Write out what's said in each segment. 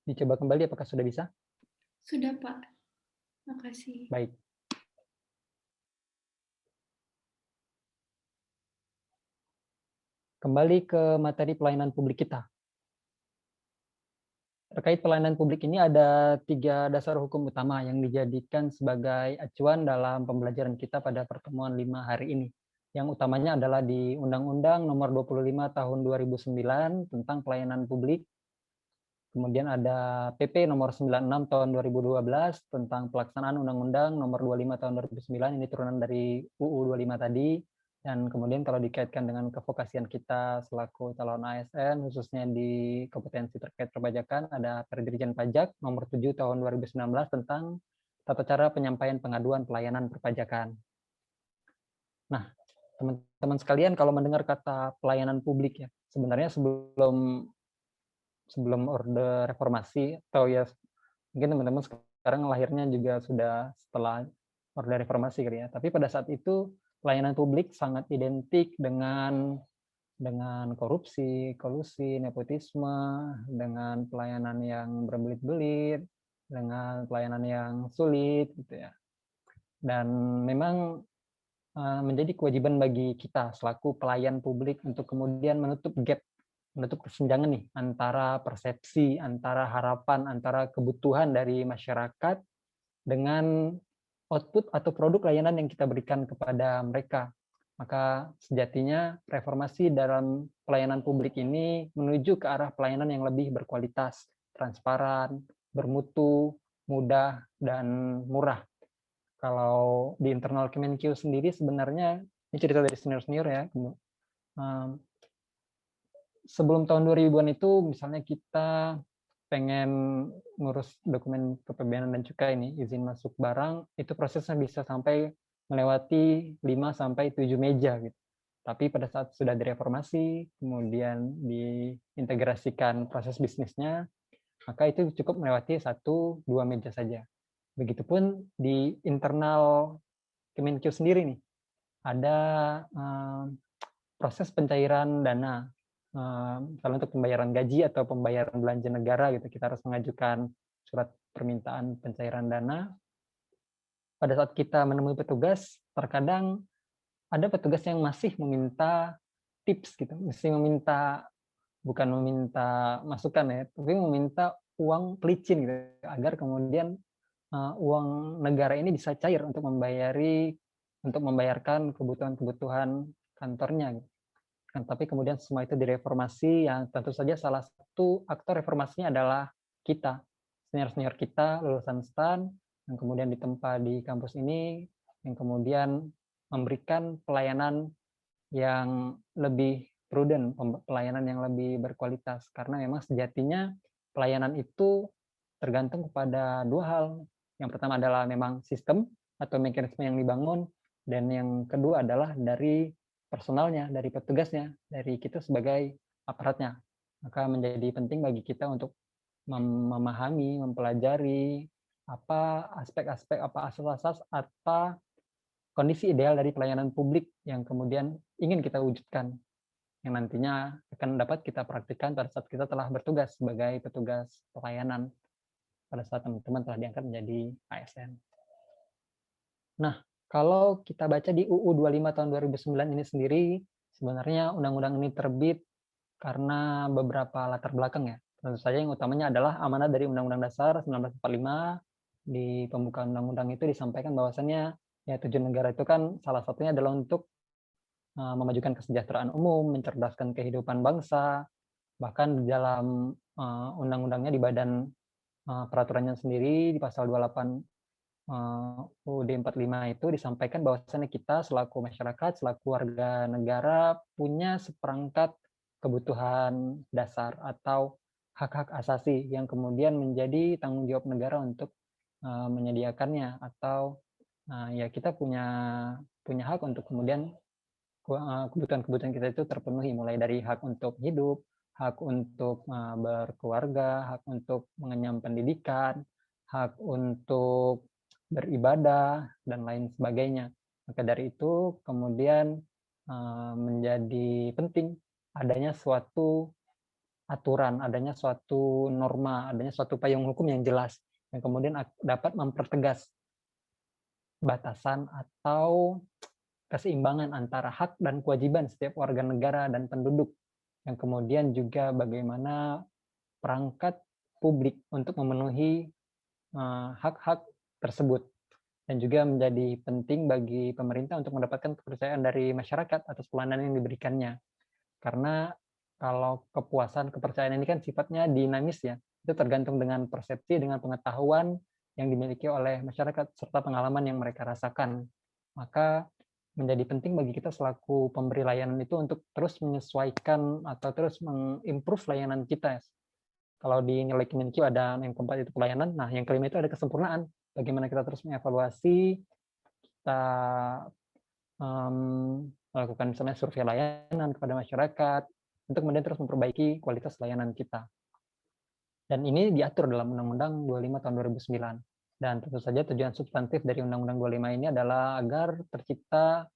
Dicoba kembali apakah sudah bisa? Sudah, Pak. Makasih. Baik. Kembali ke materi pelayanan publik kita. Terkait pelayanan publik ini ada 3 dasar hukum utama yang dijadikan sebagai acuan dalam pembelajaran kita pada pertemuan 5 hari ini. Yang utamanya adalah di Undang-Undang Nomor 25 Tahun 2009 tentang Pelayanan Publik. Kemudian ada PP Nomor 96 Tahun 2012 tentang pelaksanaan Undang-Undang Nomor 25 Tahun 2009, ini turunan dari UU 25 tadi. Dan kemudian kalau dikaitkan dengan kevokasian kita selaku calon ASN, khususnya di kompetensi terkait perpajakan, ada Perdirjen Pajak Nomor 7 Tahun 2019 tentang tata cara penyampaian pengaduan pelayanan perpajakan. Nah, teman-teman sekalian, kalau mendengar kata pelayanan publik ya, sebenarnya sebelum Orde Reformasi, atau ya mungkin teman-teman sekarang lahirnya juga sudah setelah Orde Reformasi kali ya. Tapi pada saat itu pelayanan publik sangat identik dengan korupsi, kolusi, nepotisme, dengan pelayanan yang berbelit-belit, dengan pelayanan yang sulit gitu ya. Dan memang menjadi kewajiban bagi kita selaku pelayan publik untuk kemudian menutup kesenjangan nih antara persepsi, antara harapan, antara kebutuhan dari masyarakat dengan output atau produk layanan yang kita berikan kepada mereka. Maka sejatinya reformasi dalam pelayanan publik ini menuju ke arah pelayanan yang lebih berkualitas, transparan, bermutu, mudah, dan murah. Kalau di internal Kemenkeu sendiri sebenarnya, ini cerita dari senior-senior ya, sebelum tahun 2000-an itu misalnya kita pengen ngurus dokumen kepabeanan dan cukai ini, izin masuk barang, itu prosesnya bisa sampai melewati 5 sampai 7 meja gitu. Tapi pada saat sudah direformasi, kemudian diintegrasikan proses bisnisnya, maka itu cukup melewati 1-2 meja saja. Begitupun di internal Kemenkeu sendiri nih, ada proses pencairan dana. Kalau untuk pembayaran gaji atau pembayaran belanja negara gitu, kita harus mengajukan surat permintaan pencairan dana. Pada saat kita menemui petugas, terkadang ada petugas yang masih meminta tips gitu, bukan meminta masukan ya, tapi meminta uang pelicin gitu, agar kemudian uang negara ini bisa cair untuk membayarkan kebutuhan-kebutuhan kantornya. Tapi kemudian semua itu direformasi, yang tentu saja salah satu aktor reformasinya adalah kita, senior-senior kita, lulusan STAN, yang kemudian ditempa di kampus ini, yang kemudian memberikan pelayanan yang lebih prudent, pelayanan yang lebih berkualitas. Karena memang sejatinya pelayanan itu tergantung kepada 2 hal. Yang pertama adalah memang sistem atau mekanisme yang dibangun, dan yang kedua adalah dari personalnya, dari petugasnya, dari kita sebagai aparatnya. Maka menjadi penting bagi kita untuk memahami, mempelajari apa aspek-aspek, apa asas-asas, apa kondisi ideal dari pelayanan publik yang kemudian ingin kita wujudkan, yang nantinya akan dapat kita praktikkan pada saat kita telah bertugas sebagai petugas pelayanan, pada saat teman-teman telah diangkat menjadi ASN. Nah, kalau kita baca di UU 25 tahun 2009 ini sendiri, sebenarnya undang-undang ini terbit karena beberapa latar belakang ya. Tentu saja yang utamanya adalah amanat dari Undang-Undang Dasar 1945. Di pembukaan undang-undang itu disampaikan bahwasannya ya tujuan negara itu kan salah satunya adalah untuk memajukan kesejahteraan umum, mencerdaskan kehidupan bangsa. Bahkan di dalam undang-undangnya di badan peraturannya sendiri di pasal 28 UUD 45 itu disampaikan bahwasannya kita selaku masyarakat, selaku warga negara punya seperangkat kebutuhan dasar atau hak-hak asasi yang kemudian menjadi tanggung jawab negara untuk menyediakannya, atau ya kita punya hak untuk kemudian kebutuhan-kebutuhan kita itu terpenuhi, mulai dari hak untuk hidup, hak untuk berkeluarga, hak untuk mengenyam pendidikan, hak untuk beribadah, dan lain sebagainya. Maka dari itu kemudian menjadi penting adanya suatu aturan, adanya suatu norma, adanya suatu payung hukum yang jelas, yang kemudian dapat mempertegas batasan atau keseimbangan antara hak dan kewajiban setiap warga negara dan penduduk, yang kemudian juga bagaimana perangkat publik untuk memenuhi hak-hak tersebut, dan juga menjadi penting bagi pemerintah untuk mendapatkan kepercayaan dari masyarakat atas pelayanan yang diberikannya. Karena kalau kepuasan, kepercayaan ini kan sifatnya dinamis ya, itu tergantung dengan persepsi, dengan pengetahuan yang dimiliki oleh masyarakat, serta pengalaman yang mereka rasakan. Maka menjadi penting bagi kita selaku pemberi layanan itu untuk terus menyesuaikan atau terus mengimprove layanan kita. Kalau di nilai Kemenkyu ada yang keempat itu pelayanan, nah yang kelima itu ada kesempurnaan. Bagaimana kita terus mengevaluasi, kita melakukan misalnya survei layanan kepada masyarakat, untuk kemudian terus memperbaiki kualitas layanan kita. Dan ini diatur dalam Undang-Undang 25 tahun 2009. Dan tentu saja tujuan substantif dari Undang-Undang 25 ini adalah agar tercipta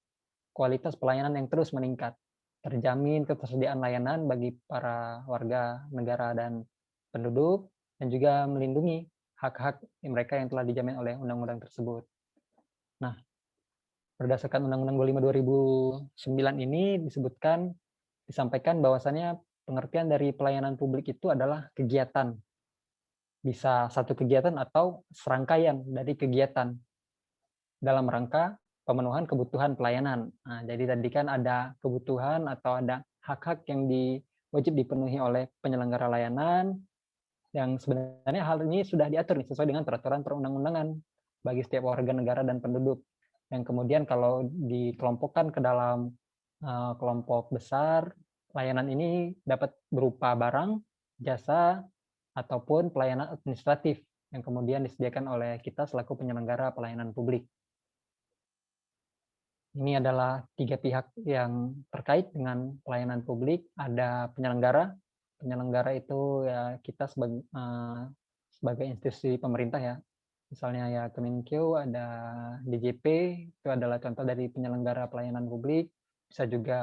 kualitas pelayanan yang terus meningkat, terjamin ketersediaan layanan bagi para warga negara dan penduduk, dan juga melindungi hak-hak mereka yang telah dijamin oleh undang-undang tersebut. Nah, berdasarkan Undang-Undang 25 2009 ini disampaikan bahwasannya pengertian dari pelayanan publik itu adalah kegiatan. Bisa satu kegiatan atau serangkaian dari kegiatan dalam rangka pemenuhan kebutuhan pelayanan. Nah, jadi tadi kan ada kebutuhan atau ada hak-hak yang wajib dipenuhi oleh penyelenggara layanan, yang sebenarnya hal ini sudah diatur nih, sesuai dengan peraturan perundang-undangan bagi setiap warga negara dan penduduk. Yang kemudian kalau dikelompokkan ke dalam kelompok besar, layanan ini dapat berupa barang, jasa, ataupun pelayanan administratif yang kemudian disediakan oleh kita selaku penyelenggara pelayanan publik. Ini adalah 3 pihak yang terkait dengan pelayanan publik. Ada penyelenggara. Penyelenggara itu ya kita sebagai institusi pemerintah ya. Misalnya ya Kemenkyu, ada DJP, itu adalah contoh dari penyelenggara pelayanan publik. Bisa juga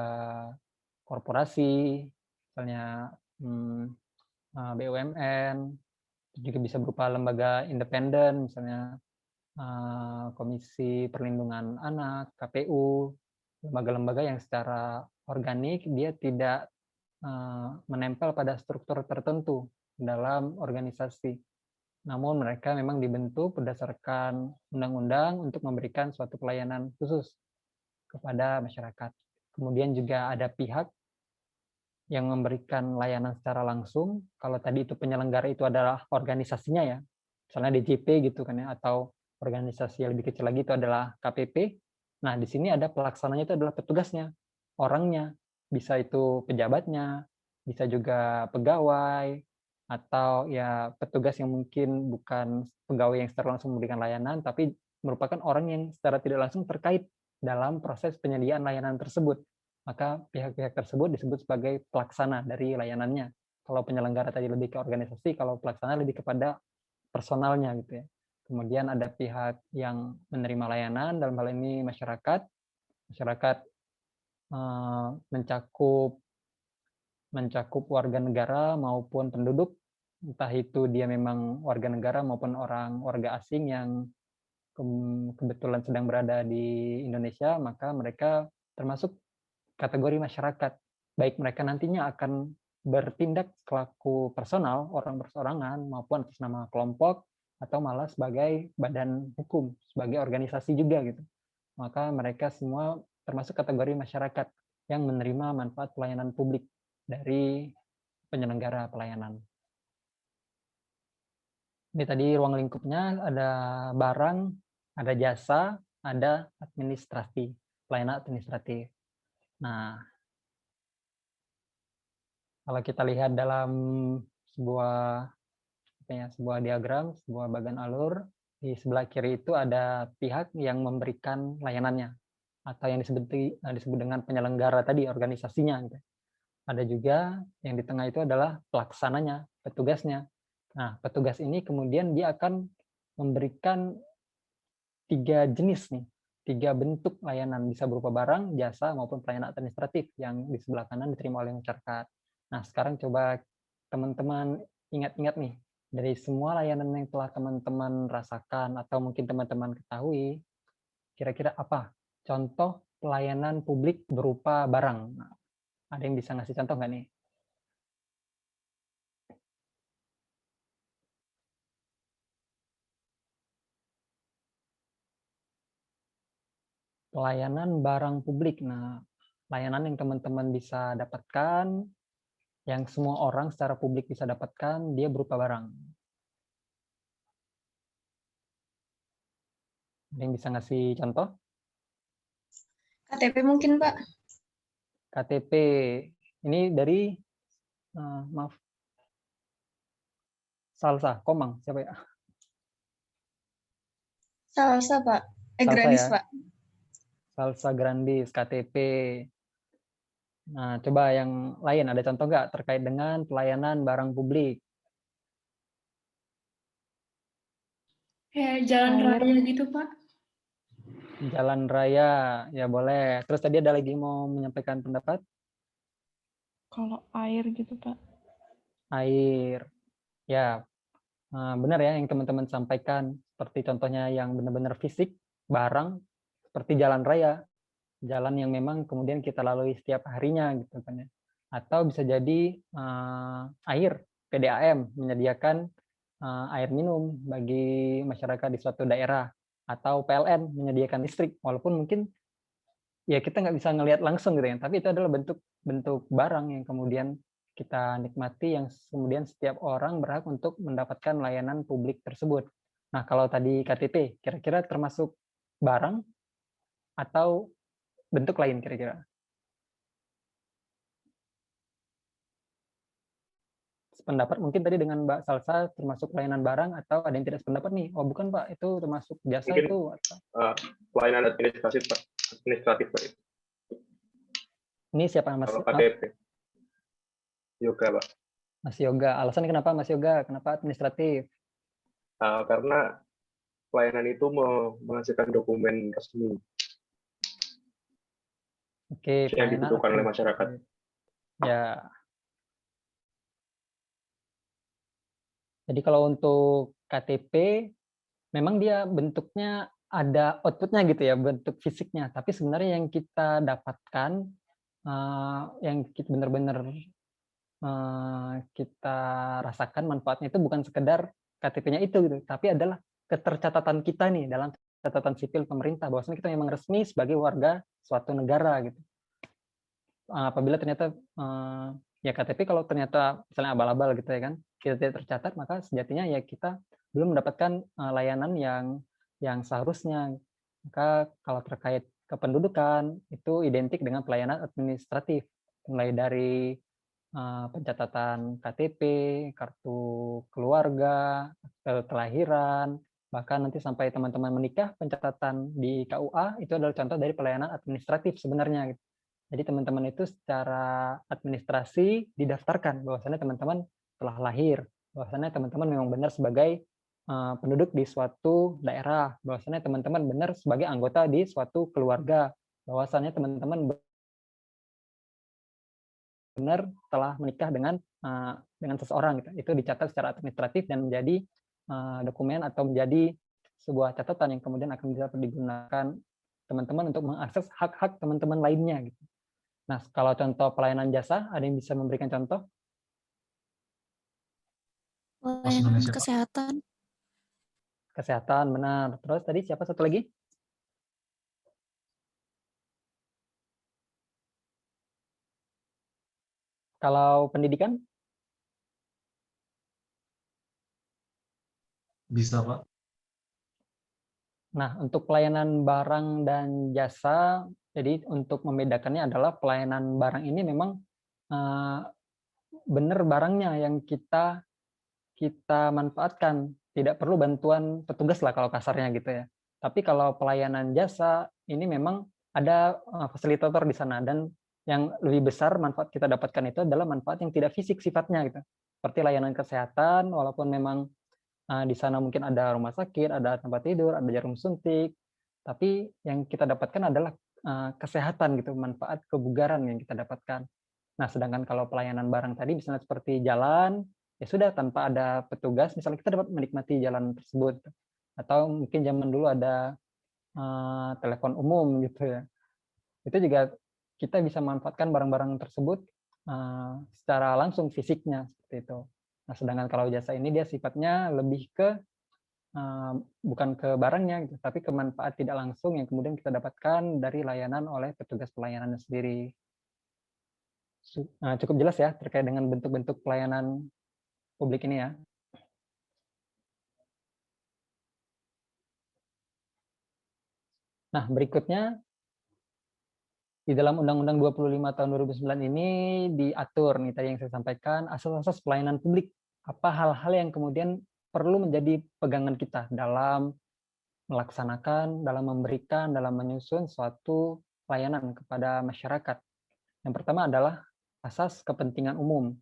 korporasi, misalnya BUMN, juga bisa berupa lembaga independen, misalnya Komisi Perlindungan Anak, KPU, lembaga-lembaga yang secara organik dia tidak menempel pada struktur tertentu dalam organisasi. Namun mereka memang dibentuk berdasarkan undang-undang untuk memberikan suatu pelayanan khusus kepada masyarakat. Kemudian juga ada pihak yang memberikan layanan secara langsung. Kalau tadi itu penyelenggara itu adalah organisasinya ya, misalnya DJP gitu kan ya, atau organisasi yang lebih kecil lagi itu adalah KPP. Nah, di sini ada pelaksananya itu adalah petugasnya, orangnya, bisa itu pejabatnya, bisa juga pegawai, atau ya petugas yang mungkin bukan pegawai yang secara langsung memberikan layanan, tapi merupakan orang yang secara tidak langsung terkait dalam proses penyediaan layanan tersebut. Maka pihak-pihak tersebut disebut sebagai pelaksana dari layanannya. Kalau penyelenggara tadi lebih ke organisasi, kalau pelaksana lebih kepada personalnya gitu ya. Kemudian ada pihak yang menerima layanan, dalam hal ini masyarakat. Masyarakat mencakup warga negara maupun penduduk, entah itu dia memang warga negara maupun warga asing yang kebetulan sedang berada di Indonesia, maka mereka termasuk kategori masyarakat. Baik mereka nantinya akan bertindak selaku personal, orang perseorangan, maupun atas nama kelompok, atau malah sebagai badan hukum, sebagai organisasi juga gitu. Maka mereka semua termasuk kategori masyarakat yang menerima manfaat pelayanan publik dari penyelenggara pelayanan. Ini tadi ruang lingkupnya ada barang, ada jasa, ada administrasi, pelayanan administratif. Nah, kalau kita lihat dalam sebuah diagram, sebuah bagan alur, di sebelah kiri itu ada pihak yang memberikan layanannya, atau yang disebut dengan penyelenggara tadi, organisasinya. Gitu. Ada juga yang di tengah itu adalah pelaksananya, petugasnya. Nah, petugas ini kemudian dia akan memberikan 3 jenis nih, 3 bentuk layanan, bisa berupa barang, jasa, maupun pelayanan administratif yang di sebelah kanan diterima oleh masyarakat. Nah, sekarang coba teman-teman ingat-ingat nih, dari semua layanan yang telah teman-teman rasakan atau mungkin teman-teman ketahui, kira-kira apa contoh pelayanan publik berupa barang? Nah, ada yang bisa ngasih contoh nggak nih? Pelayanan barang publik. Nah, layanan yang teman-teman bisa dapatkan, yang semua orang secara publik bisa dapatkan, dia berupa barang. Ada yang bisa ngasih contoh? KTP mungkin, Pak. KTP. Ini dari, maaf, Salsa, Komang, siapa ya? Salsa, Pak. Salsa Granis, ya? Pak. Salsa Grandis, KTP. Nah, coba yang lain, ada contoh nggak terkait dengan pelayanan barang publik? Kayak jalan raya gitu, Pak. Jalan raya, ya boleh. Terus tadi ada lagi mau menyampaikan pendapat? Kalau air gitu, Pak. Air. Ya, benar ya yang teman-teman sampaikan. Seperti contohnya yang benar-benar fisik, barang, seperti jalan raya. Jalan yang memang kemudian kita lalui setiap harinya gitu kan ya. Atau bisa jadi air, PDAM menyediakan air minum bagi masyarakat di suatu daerah, atau PLN menyediakan listrik, walaupun mungkin ya kita nggak bisa ngelihat langsung gitu ya, tapi itu adalah bentuk barang yang kemudian kita nikmati, yang kemudian setiap orang berhak untuk mendapatkan layanan publik tersebut. Nah, kalau tadi KTP, kira-kira termasuk barang atau bentuk lain kira-kira? Sependapat mungkin tadi dengan Mbak Salsa termasuk pelayanan barang, atau ada yang tidak sependapat nih? Oh bukan Pak, itu termasuk jasa Mungkin itu. pelayanan administratif, Pak. Administratif, Pak. Ini siapa Mas? Kalau KTP. Yoga, Pak. Mas Yoga. Alasannya kenapa Mas Yoga? Kenapa administratif? Karena pelayanan itu menghasilkan dokumen resmi Oke, yang dibutuhkan oleh masyarakat. Ya. Jadi kalau untuk KTP, memang dia bentuknya ada outputnya gitu ya, bentuk fisiknya. Tapi sebenarnya yang kita dapatkan, yang kita benar-benar kita rasakan manfaatnya itu bukan sekedar KTP-nya itu gitu, tapi adalah ketercatatan kita nih dalam catatan sipil pemerintah, bahwasanya kita memang resmi sebagai warga suatu negara gitu. Apabila ternyata ya KTP kalau ternyata misalnya abal-abal gitu ya kan, kita tidak tercatat, maka sejatinya ya kita belum mendapatkan layanan yang seharusnya. Maka kalau terkait kependudukan itu identik dengan pelayanan administratif, mulai dari pencatatan KTP, kartu keluarga, akte kelahiran, bahkan nanti sampai teman-teman menikah, pencatatan di KUA itu adalah contoh dari pelayanan administratif sebenarnya gitu. Jadi teman-teman itu secara administrasi didaftarkan bahwasannya teman-teman telah lahir, bahwasannya teman-teman memang benar sebagai penduduk di suatu daerah, bahwasannya teman-teman benar sebagai anggota di suatu keluarga, bahwasannya teman-teman benar telah menikah dengan seseorang gitu. Itu dicatat secara administratif dan menjadi dokumen atau menjadi sebuah catatan yang kemudian akan bisa digunakan teman-teman untuk mengakses hak-hak teman-teman lainnya gitu. Nah, kalau contoh pelayanan jasa, ada yang bisa memberikan contoh? Pelayanan kesehatan. Kesehatan, benar. Terus tadi siapa satu lagi? Kalau pendidikan? Bisa, Pak. Nah, untuk pelayanan barang dan jasa, jadi untuk membedakannya adalah pelayanan barang ini memang benar barangnya yang kita manfaatkan, tidak perlu bantuan petugas lah kalau kasarnya gitu ya. Tapi kalau pelayanan jasa ini memang ada fasilitator di sana, dan yang lebih besar manfaat kita dapatkan itu adalah manfaat yang tidak fisik sifatnya gitu. Seperti layanan kesehatan, walaupun memang di sana mungkin ada rumah sakit, ada tempat tidur, ada jarum suntik, tapi yang kita dapatkan adalah kesehatan gitu, manfaat kebugaran yang kita dapatkan. Nah, sedangkan kalau pelayanan barang tadi misalnya seperti jalan, ya sudah tanpa ada petugas, misalnya kita dapat menikmati jalan tersebut. Atau mungkin zaman dulu ada telepon umum gitu ya. Itu juga kita bisa manfaatkan barang-barang tersebut secara langsung fisiknya seperti itu. Nah, sedangkan kalau jasa ini dia sifatnya lebih ke bukan ke barangnya gitu, tapi ke manfaat tidak langsung yang kemudian kita dapatkan dari layanan oleh petugas pelayanannya sendiri. Cukup jelas ya terkait dengan bentuk-bentuk pelayanan publik ini ya. Nah, berikutnya di dalam Undang-Undang 25 tahun 2009 ini diatur nih tadi yang saya sampaikan asas-asas pelayanan publik. Apa hal-hal yang kemudian perlu menjadi pegangan kita dalam melaksanakan, dalam memberikan, dalam menyusun suatu pelayanan kepada masyarakat. Yang pertama adalah asas kepentingan umum,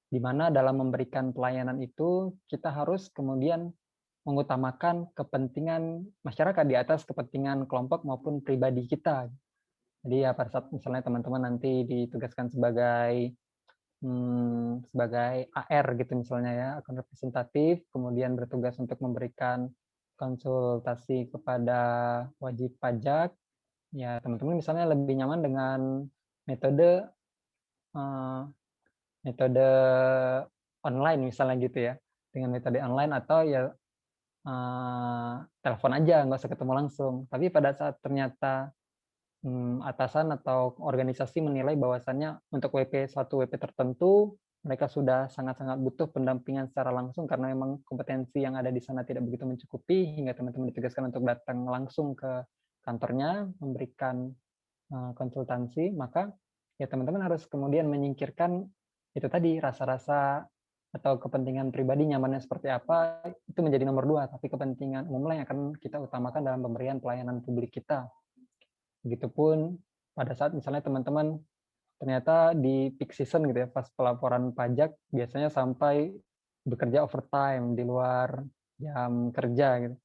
di mana dalam memberikan pelayanan itu kita harus kemudian mengutamakan kepentingan masyarakat di atas kepentingan kelompok maupun pribadi kita. Jadi ya pada saat misalnya teman-teman nanti ditugaskan sebagai AR gitu misalnya ya, akun representatif, kemudian bertugas untuk memberikan konsultasi kepada wajib pajak, ya teman-teman misalnya lebih nyaman dengan metode metode online misalnya gitu ya, dengan metode online atau ya telepon aja, nggak usah ketemu langsung. Tapi pada saat ternyata atasan atau organisasi menilai bahwasannya untuk suatu WP tertentu, mereka sudah sangat-sangat butuh pendampingan secara langsung karena memang kompetensi yang ada di sana tidak begitu mencukupi, hingga teman-teman ditugaskan untuk datang langsung ke kantornya, memberikan konsultansi, maka ya teman-teman harus kemudian menyingkirkan itu tadi, rasa-rasa atau kepentingan pribadi nyamannya seperti apa, itu menjadi nomor 2, tapi kepentingan umum yang akan kita utamakan dalam pemberian pelayanan publik kita. Begitupun pada saat misalnya teman-teman ternyata di peak season gitu ya, pas pelaporan pajak biasanya sampai bekerja overtime di luar jam kerja gitu.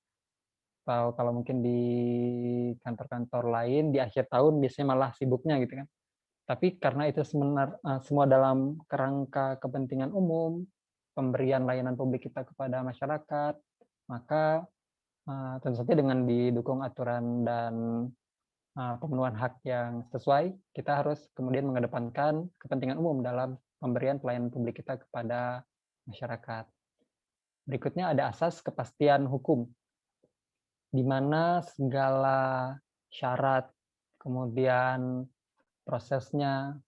Atau kalau mungkin di kantor-kantor lain di akhir tahun biasanya malah sibuknya gitu kan. Tapi karena itu semua dalam kerangka kepentingan umum, pemberian layanan publik kita kepada masyarakat, maka tentu saja dengan didukung aturan dan pemenuhan hak yang sesuai, kita harus kemudian mengedepankan kepentingan umum dalam pemberian pelayanan publik kita kepada masyarakat. Berikutnya ada asas kepastian hukum, di mana segala syarat, kemudian prosesnya,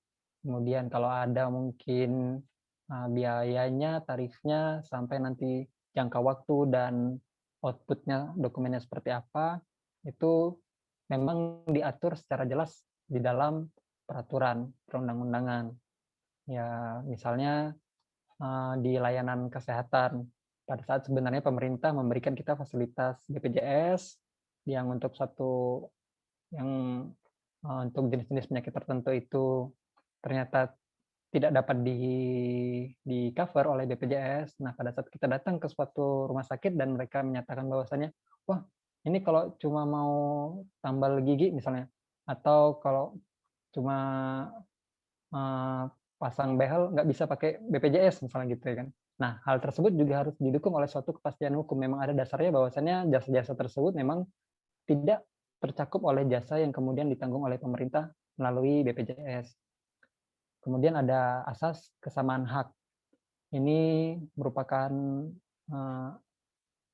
kemudian kalau ada mungkin biayanya, tarifnya, sampai nanti jangka waktu dan outputnya dokumennya seperti apa, itu memang diatur secara jelas di dalam peraturan perundang-undangan. Ya, misalnya di layanan kesehatan, pada saat sebenarnya pemerintah memberikan kita fasilitas BPJS yang untuk untuk jenis-jenis penyakit tertentu itu ternyata tidak dapat di cover oleh BPJS. Nah, pada saat kita datang ke suatu rumah sakit dan mereka menyatakan bahwasannya, wah, ini kalau cuma mau tambal gigi misalnya, atau kalau cuma pasang behel nggak bisa pakai BPJS misalnya gitu ya kan. Nah, hal tersebut juga harus didukung oleh suatu kepastian hukum. Memang ada dasarnya bahwasannya jasa-jasa tersebut memang tidak tercakup oleh jasa yang kemudian ditanggung oleh pemerintah melalui BPJS. Kemudian ada asas kesamaan hak. Ini merupakan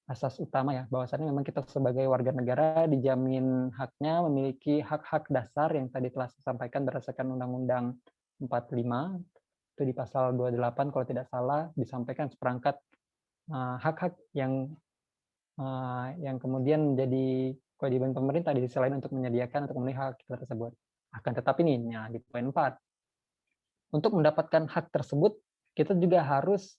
asas utama ya, bahwasannya memang kita sebagai warga negara dijamin haknya memiliki hak-hak dasar yang tadi telah saya sampaikan berdasarkan Undang-Undang 45, itu di pasal 28 kalau tidak salah disampaikan seperangkat hak-hak yang kemudian menjadi kewajiban pemerintah di sisi lain untuk menyediakan untuk memenuhi hak kita tersebut. Akan tetapi nih, di poin 4, untuk mendapatkan hak tersebut, kita juga harus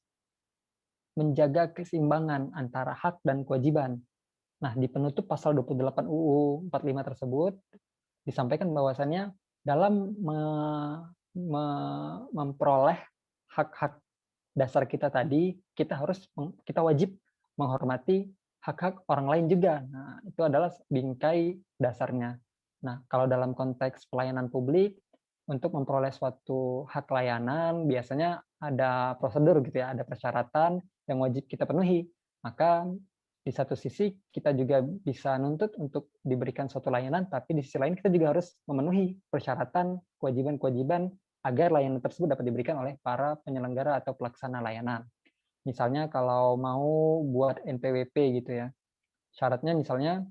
menjaga keseimbangan antara hak dan kewajiban. Nah, di penutup pasal 28 UU 45 tersebut disampaikan bahwasannya dalam memperoleh hak-hak dasar kita tadi, kita wajib menghormati hak-hak orang lain juga. Nah, itu adalah bingkai dasarnya. Nah, kalau dalam konteks pelayanan publik, untuk memperoleh suatu hak layanan biasanya ada prosedur gitu ya, ada persyaratan yang wajib kita penuhi. Maka di satu sisi kita juga bisa nuntut untuk diberikan suatu layanan, tapi di sisi lain kita juga harus memenuhi persyaratan, kewajiban-kewajiban agar layanan tersebut dapat diberikan oleh para penyelenggara atau pelaksana layanan. Misalnya kalau mau buat NPWP gitu ya, syaratnya misalnya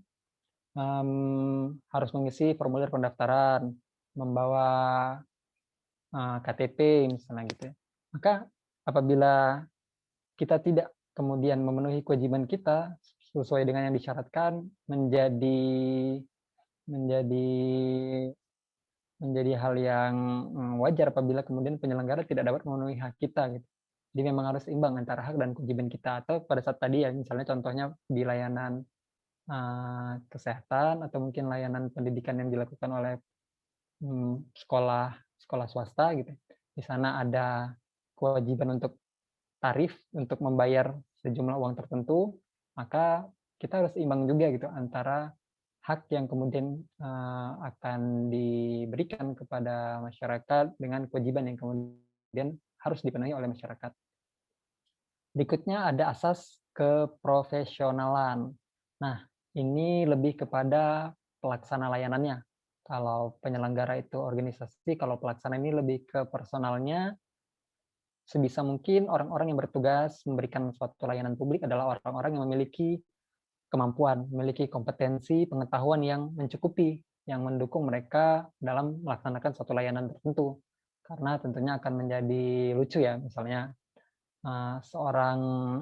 harus mengisi formulir pendaftaran, membawa KTP misalnya gitu ya. Maka apabila kita tidak kemudian memenuhi kewajiban kita sesuai dengan yang disyaratkan, menjadi hal yang wajar apabila kemudian penyelenggara tidak dapat memenuhi hak kita gitu. Jadi memang harus imbang antara hak dan kewajiban kita. Atau pada saat tadi ya, misalnya contohnya di layanan kesehatan atau mungkin layanan pendidikan yang dilakukan oleh sekolah swasta gitu. Di sana ada kewajiban untuk tarif untuk membayar sejumlah uang tertentu, maka kita harus imbang juga gitu antara hak yang kemudian akan diberikan kepada masyarakat dengan kewajiban yang kemudian harus dipenuhi oleh masyarakat. Berikutnya ada asas keprofesionalan. Nah, ini lebih kepada pelaksana layanannya. Kalau penyelenggara itu organisasi, kalau pelaksana ini lebih ke personalnya. Sebisa mungkin orang-orang yang bertugas memberikan suatu layanan publik adalah orang-orang yang memiliki kemampuan, memiliki kompetensi, pengetahuan yang mencukupi, yang mendukung mereka dalam melaksanakan suatu layanan tertentu. Karena tentunya akan menjadi lucu ya, misalnya seorang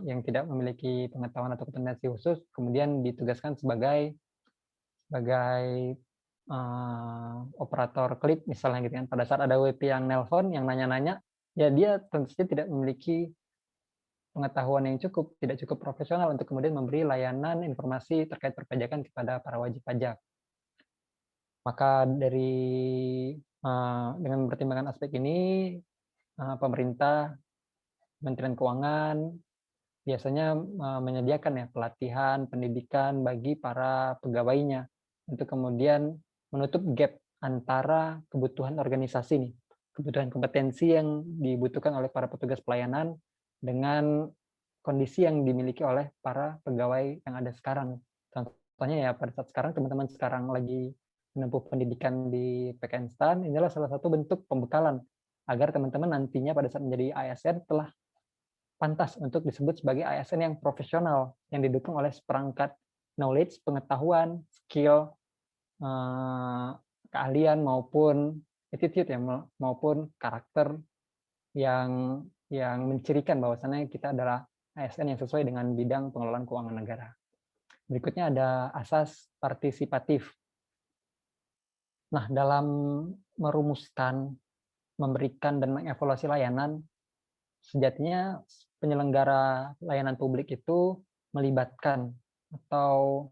yang tidak memiliki pengetahuan atau kompetensi khusus kemudian ditugaskan sebagai operator klip misalnya gitu kan. Pada saat ada WP yang nelpon, yang nanya-nanya, ya dia tentu saja tidak memiliki pengetahuan yang cukup, tidak cukup profesional untuk kemudian memberi layanan informasi terkait perpajakan kepada para wajib pajak. Maka dengan mempertimbangkan aspek ini, pemerintah, Kementerian Keuangan biasanya menyediakan ya pelatihan, pendidikan bagi para pegawainya untuk kemudian menutup gap antara kebutuhan organisasi nih, kebutuhan kompetensi yang dibutuhkan oleh para petugas pelayanan dengan kondisi yang dimiliki oleh para pegawai yang ada sekarang. Contohnya ya pada saat sekarang teman-teman sekarang lagi menempuh pendidikan di PKN STAN, inilah salah satu bentuk pembekalan agar teman-teman nantinya pada saat menjadi ASN telah pantas untuk disebut sebagai ASN yang profesional, yang didukung oleh seperangkat knowledge, pengetahuan, skill, keahlian maupun attitude ya, maupun karakter yang mencirikan bahwasannya kita adalah ASN yang sesuai dengan bidang pengelolaan keuangan negara. Berikutnya ada asas partisipatif. Nah, dalam merumuskan, memberikan dan mengevaluasi layanan, sejatinya penyelenggara layanan publik itu melibatkan atau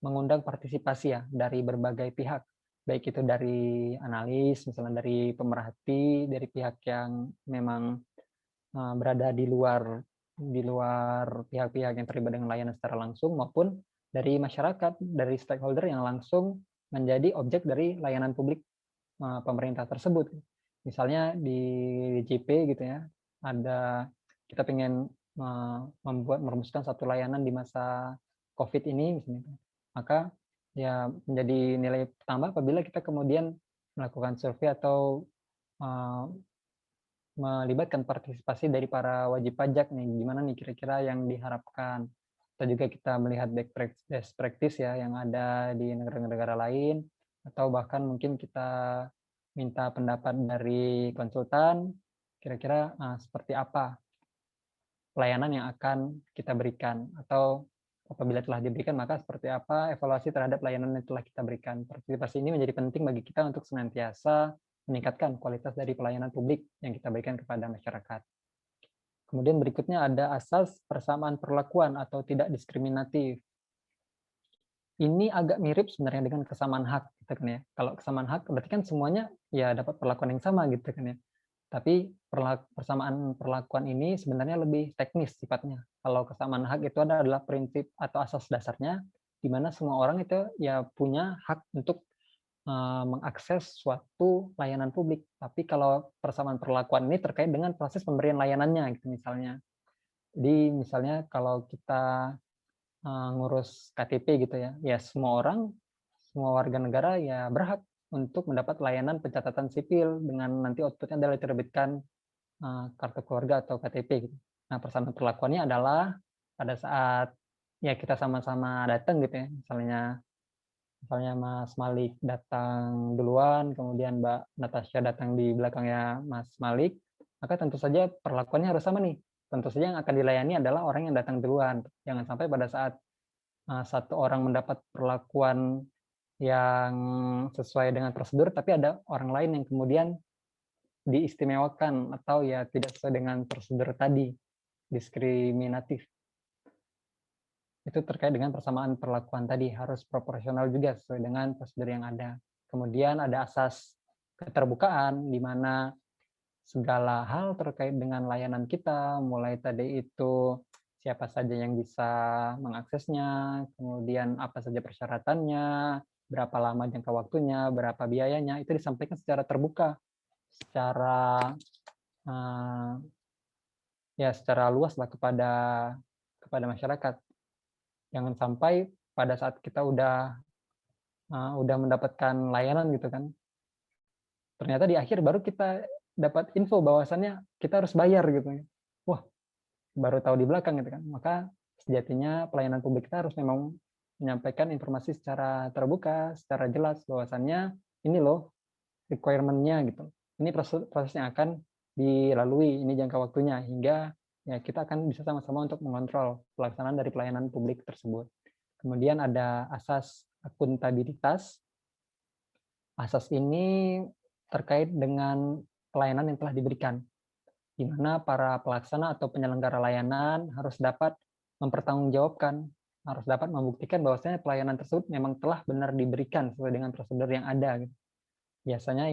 mengundang partisipasi ya dari berbagai pihak, baik itu dari analis, misalnya dari pemerhati, dari pihak yang memang berada di luar pihak-pihak yang terlibat dengan layanan secara langsung, maupun dari masyarakat, dari stakeholder yang langsung menjadi objek dari layanan publik pemerintah tersebut. Misalnya di DJP gitu ya, kita pengen merumuskan satu layanan di masa COVID ini misalnya, maka ya menjadi nilai tambah apabila kita kemudian melakukan survei atau melibatkan partisipasi dari para wajib pajak nih, gimana nih kira-kira yang diharapkan. Atau juga kita melihat best practice ya yang ada di negara-negara lain, atau bahkan mungkin kita minta pendapat dari konsultan, kira-kira seperti apa pelayanan yang akan kita berikan, atau apabila telah diberikan maka seperti apa evaluasi terhadap layanan yang telah kita berikan. Partisipasi ini menjadi penting bagi kita untuk senantiasa meningkatkan kualitas dari pelayanan publik yang kita berikan kepada masyarakat. Kemudian berikutnya ada asas persamaan perlakuan atau tidak diskriminatif. Ini agak mirip sebenarnya dengan kesamaan hak, gitu kan ya. Kalau kesamaan hak berarti kan semuanya ya dapat perlakuan yang sama, gitu kan ya. Tapi persamaan perlakuan ini sebenarnya lebih teknis sifatnya. Kalau kesamaan hak itu adalah prinsip atau asas dasarnya, di mana semua orang itu ya punya hak untuk mengakses suatu layanan publik. Tapi kalau persamaan perlakuan ini terkait dengan proses pemberian layanannya gitu misalnya. Jadi misalnya kalau kita ngurus KTP gitu ya, ya semua warga negara ya berhak untuk mendapat layanan pencatatan sipil dengan nanti outputnya adalah diterbitkan kartu keluarga atau KTP gitu. Nah, persamaan perlakuannya adalah pada saat ya kita sama-sama datang gitu ya, misalnya Mas Malik datang duluan, kemudian Mbak Natasha datang di belakangnya Mas Malik, maka tentu saja perlakuannya harus sama nih. Tentu saja yang akan dilayani adalah orang yang datang duluan. Jangan sampai pada saat satu orang mendapat perlakuan yang sesuai dengan prosedur, tapi ada orang lain yang kemudian diistimewakan atau ya tidak sesuai dengan prosedur tadi, diskriminatif. Itu terkait dengan persamaan perlakuan tadi, harus proporsional juga sesuai dengan prosedur yang ada. Kemudian ada asas keterbukaan, di mana segala hal terkait dengan layanan kita, mulai tadi itu siapa saja yang bisa mengaksesnya, kemudian apa saja persyaratannya, berapa lama jangka waktunya, berapa biayanya, itu disampaikan secara terbuka, secara secara luas lah kepada masyarakat. Jangan sampai pada saat kita udah mendapatkan layanan gitu kan, ternyata di akhir baru kita dapat info bahwasannya kita harus bayar gitu. Wah, baru tahu di belakang gitu kan. Maka sejatinya pelayanan publik kita harus memang menyampaikan informasi secara terbuka, secara jelas bahwasannya ini loh requirement-nya gitu. Ini proses yang akan dilalui, ini jangka waktunya, hingga ya kita akan bisa sama-sama untuk mengontrol pelaksanaan dari pelayanan publik tersebut. Kemudian ada asas akuntabilitas. Asas ini terkait dengan pelayanan yang telah diberikan, di mana para pelaksana atau penyelenggara layanan harus dapat mempertanggungjawabkan, harus dapat membuktikan bahwasanya pelayanan tersebut memang telah benar diberikan sesuai dengan prosedur yang ada. Gitu. Biasanya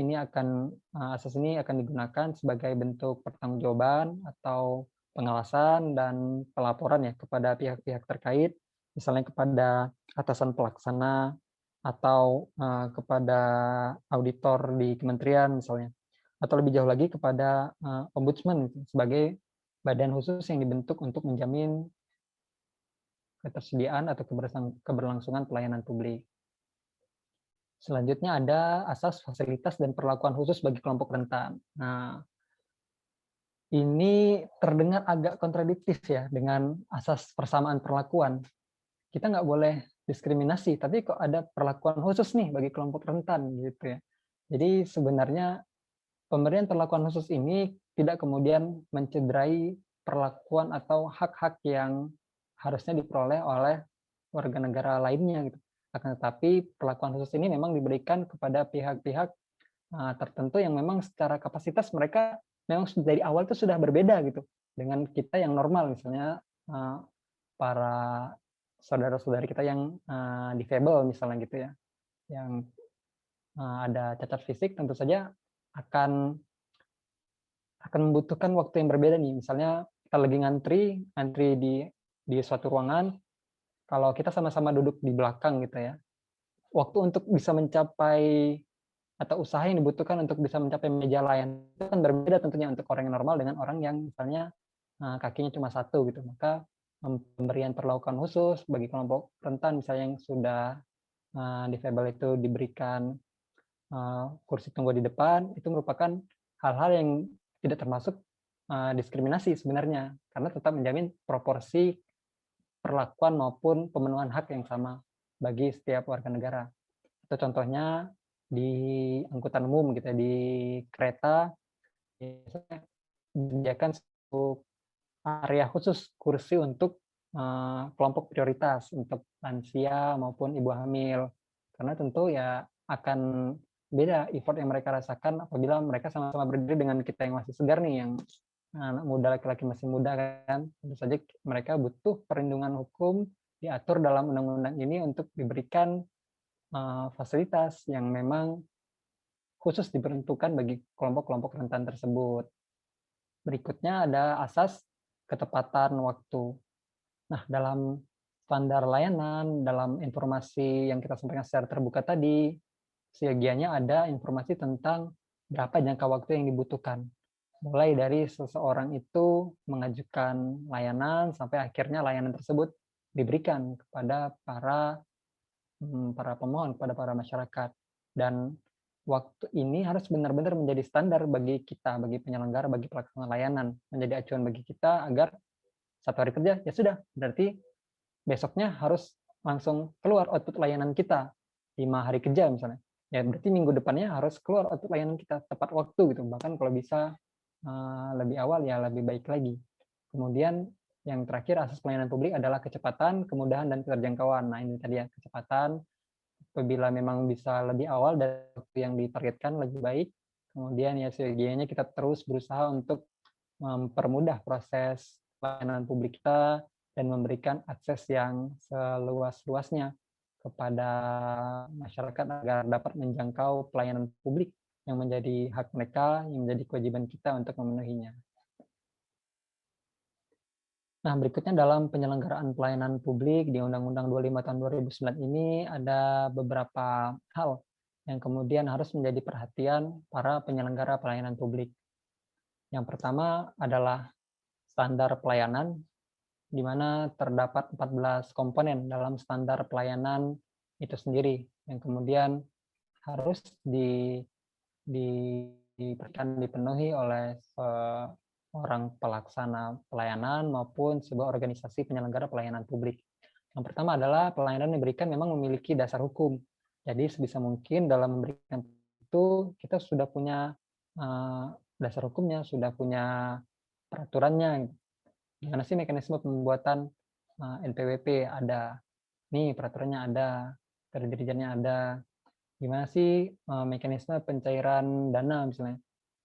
asas ini akan digunakan sebagai bentuk pertanggungjawaban atau pengawasan dan pelaporan ya kepada pihak-pihak terkait, misalnya kepada atasan pelaksana atau kepada auditor di kementerian misalnya, atau lebih jauh lagi kepada ombudsman sebagai badan khusus yang dibentuk untuk menjamin ketersediaan atau keberlangsungan pelayanan publik. Selanjutnya ada asas fasilitas dan perlakuan khusus bagi kelompok rentan. Nah, ini terdengar agak kontradiktif ya dengan asas persamaan perlakuan. Kita nggak boleh diskriminasi, tapi kok ada perlakuan khusus nih bagi kelompok rentan gitu ya. Jadi sebenarnya pemberian perlakuan khusus ini tidak kemudian mencederai perlakuan atau hak-hak yang harusnya diperoleh oleh warga negara lainnya gitu. Akan tetapi perlakuan khusus ini memang diberikan kepada pihak-pihak tertentu yang memang secara kapasitas mereka memang dari awal itu sudah berbeda gitu dengan kita yang normal, misalnya para saudara-saudari kita yang difabel misalnya gitu ya, yang ada cacat fisik, tentu saja akan membutuhkan waktu yang berbeda nih. Misalnya kita lagi ngantri di suatu ruangan, kalau kita sama-sama duduk di belakang gitu ya, waktu untuk bisa mencapai atau usaha yang dibutuhkan untuk bisa mencapai meja layanan itu kan berbeda tentunya untuk orang yang normal dengan orang yang misalnya kakinya cuma satu gitu. Maka pemberian perlakuan khusus bagi kelompok rentan misalnya yang sudah difabel itu diberikan kursi tunggu di depan, itu merupakan hal-hal yang tidak termasuk diskriminasi sebenarnya, karena tetap menjamin proporsi perlakuan maupun pemenuhan hak yang sama bagi setiap warga negara. Itu contohnya di angkutan umum gitu ya, di kereta biasanya disediakan satu area khusus kursi untuk kelompok prioritas untuk lansia maupun ibu hamil, karena tentu ya akan beda effort yang mereka rasakan apabila mereka sama-sama berdiri dengan kita yang masih segar nih, yang anak muda, laki-laki masih muda kan. Tentu saja mereka butuh perlindungan hukum diatur dalam undang-undang ini untuk diberikan fasilitas yang memang khusus diperuntukkan bagi kelompok-kelompok rentan tersebut. Berikutnya ada asas ketepatan waktu. Nah, dalam standar layanan, dalam informasi yang kita sampaikan secara terbuka tadi, seyogianya ada informasi tentang berapa jangka waktu yang dibutuhkan. Mulai dari seseorang itu mengajukan layanan sampai akhirnya layanan tersebut diberikan kepada para pemohon, kepada para masyarakat. Dan waktu ini harus benar-benar menjadi standar bagi kita, bagi penyelenggara, bagi pelaksana layanan, menjadi acuan bagi kita agar 1 hari kerja ya sudah, berarti besoknya harus langsung keluar output layanan kita 5 hari kerja misalnya. Ya berarti minggu depannya harus keluar output layanan kita tepat waktu gitu. Bahkan kalau bisa lebih awal ya lebih baik lagi. Kemudian yang terakhir asas pelayanan publik adalah kecepatan, kemudahan, dan keterjangkauan. Nah ini tadi ya, kecepatan, apabila memang bisa lebih awal dari waktu yang ditargetkan lebih baik. Kemudian ya seyogianya kita terus berusaha untuk mempermudah proses pelayanan publik kita dan memberikan akses yang seluas-luasnya kepada masyarakat agar dapat menjangkau pelayanan publik yang menjadi hak mereka, yang menjadi kewajiban kita untuk memenuhinya. Nah, berikutnya dalam penyelenggaraan pelayanan publik di Undang-Undang 25 tahun 2009 ini ada beberapa hal yang kemudian harus menjadi perhatian para penyelenggara pelayanan publik. Yang pertama adalah standar pelayanan, di mana terdapat 14 komponen dalam standar pelayanan itu sendiri, yang kemudian harus dipenuhi oleh seorang pelaksana pelayanan maupun sebuah organisasi penyelenggara pelayanan publik. Yang pertama adalah pelayanan yang diberikan memang memiliki dasar hukum. Jadi sebisa mungkin dalam memberikan itu kita sudah punya dasar hukumnya, sudah punya peraturannya. Gimana sih mekanisme pembuatan NPWP? Ada, nih peraturannya ada, dirijennya ada. Gimana sih mekanisme pencairan dana misalnya?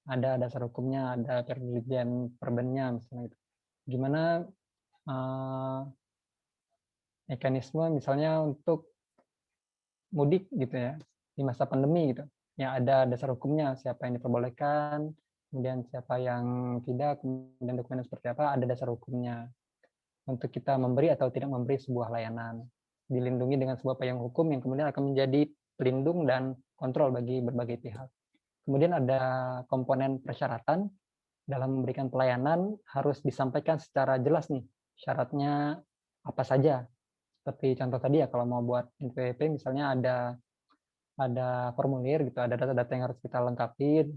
Ada dasar hukumnya, ada perjanjian perbennya misalnya itu. Gimana mekanisme misalnya untuk mudik gitu ya di masa pandemi gitu. Ya ada dasar hukumnya, siapa yang diperbolehkan, kemudian siapa yang tidak, kemudian dokumen seperti apa, ada dasar hukumnya untuk kita memberi atau tidak memberi sebuah layanan. Dilindungi dengan sebuah payung hukum yang kemudian akan menjadi pelindung dan kontrol bagi berbagai pihak. Kemudian ada komponen persyaratan. Dalam memberikan pelayanan harus disampaikan secara jelas nih, syaratnya apa saja. Seperti contoh tadi ya, kalau mau buat NPWP misalnya ada formulir gitu, ada data-data yang harus kita lengkapi,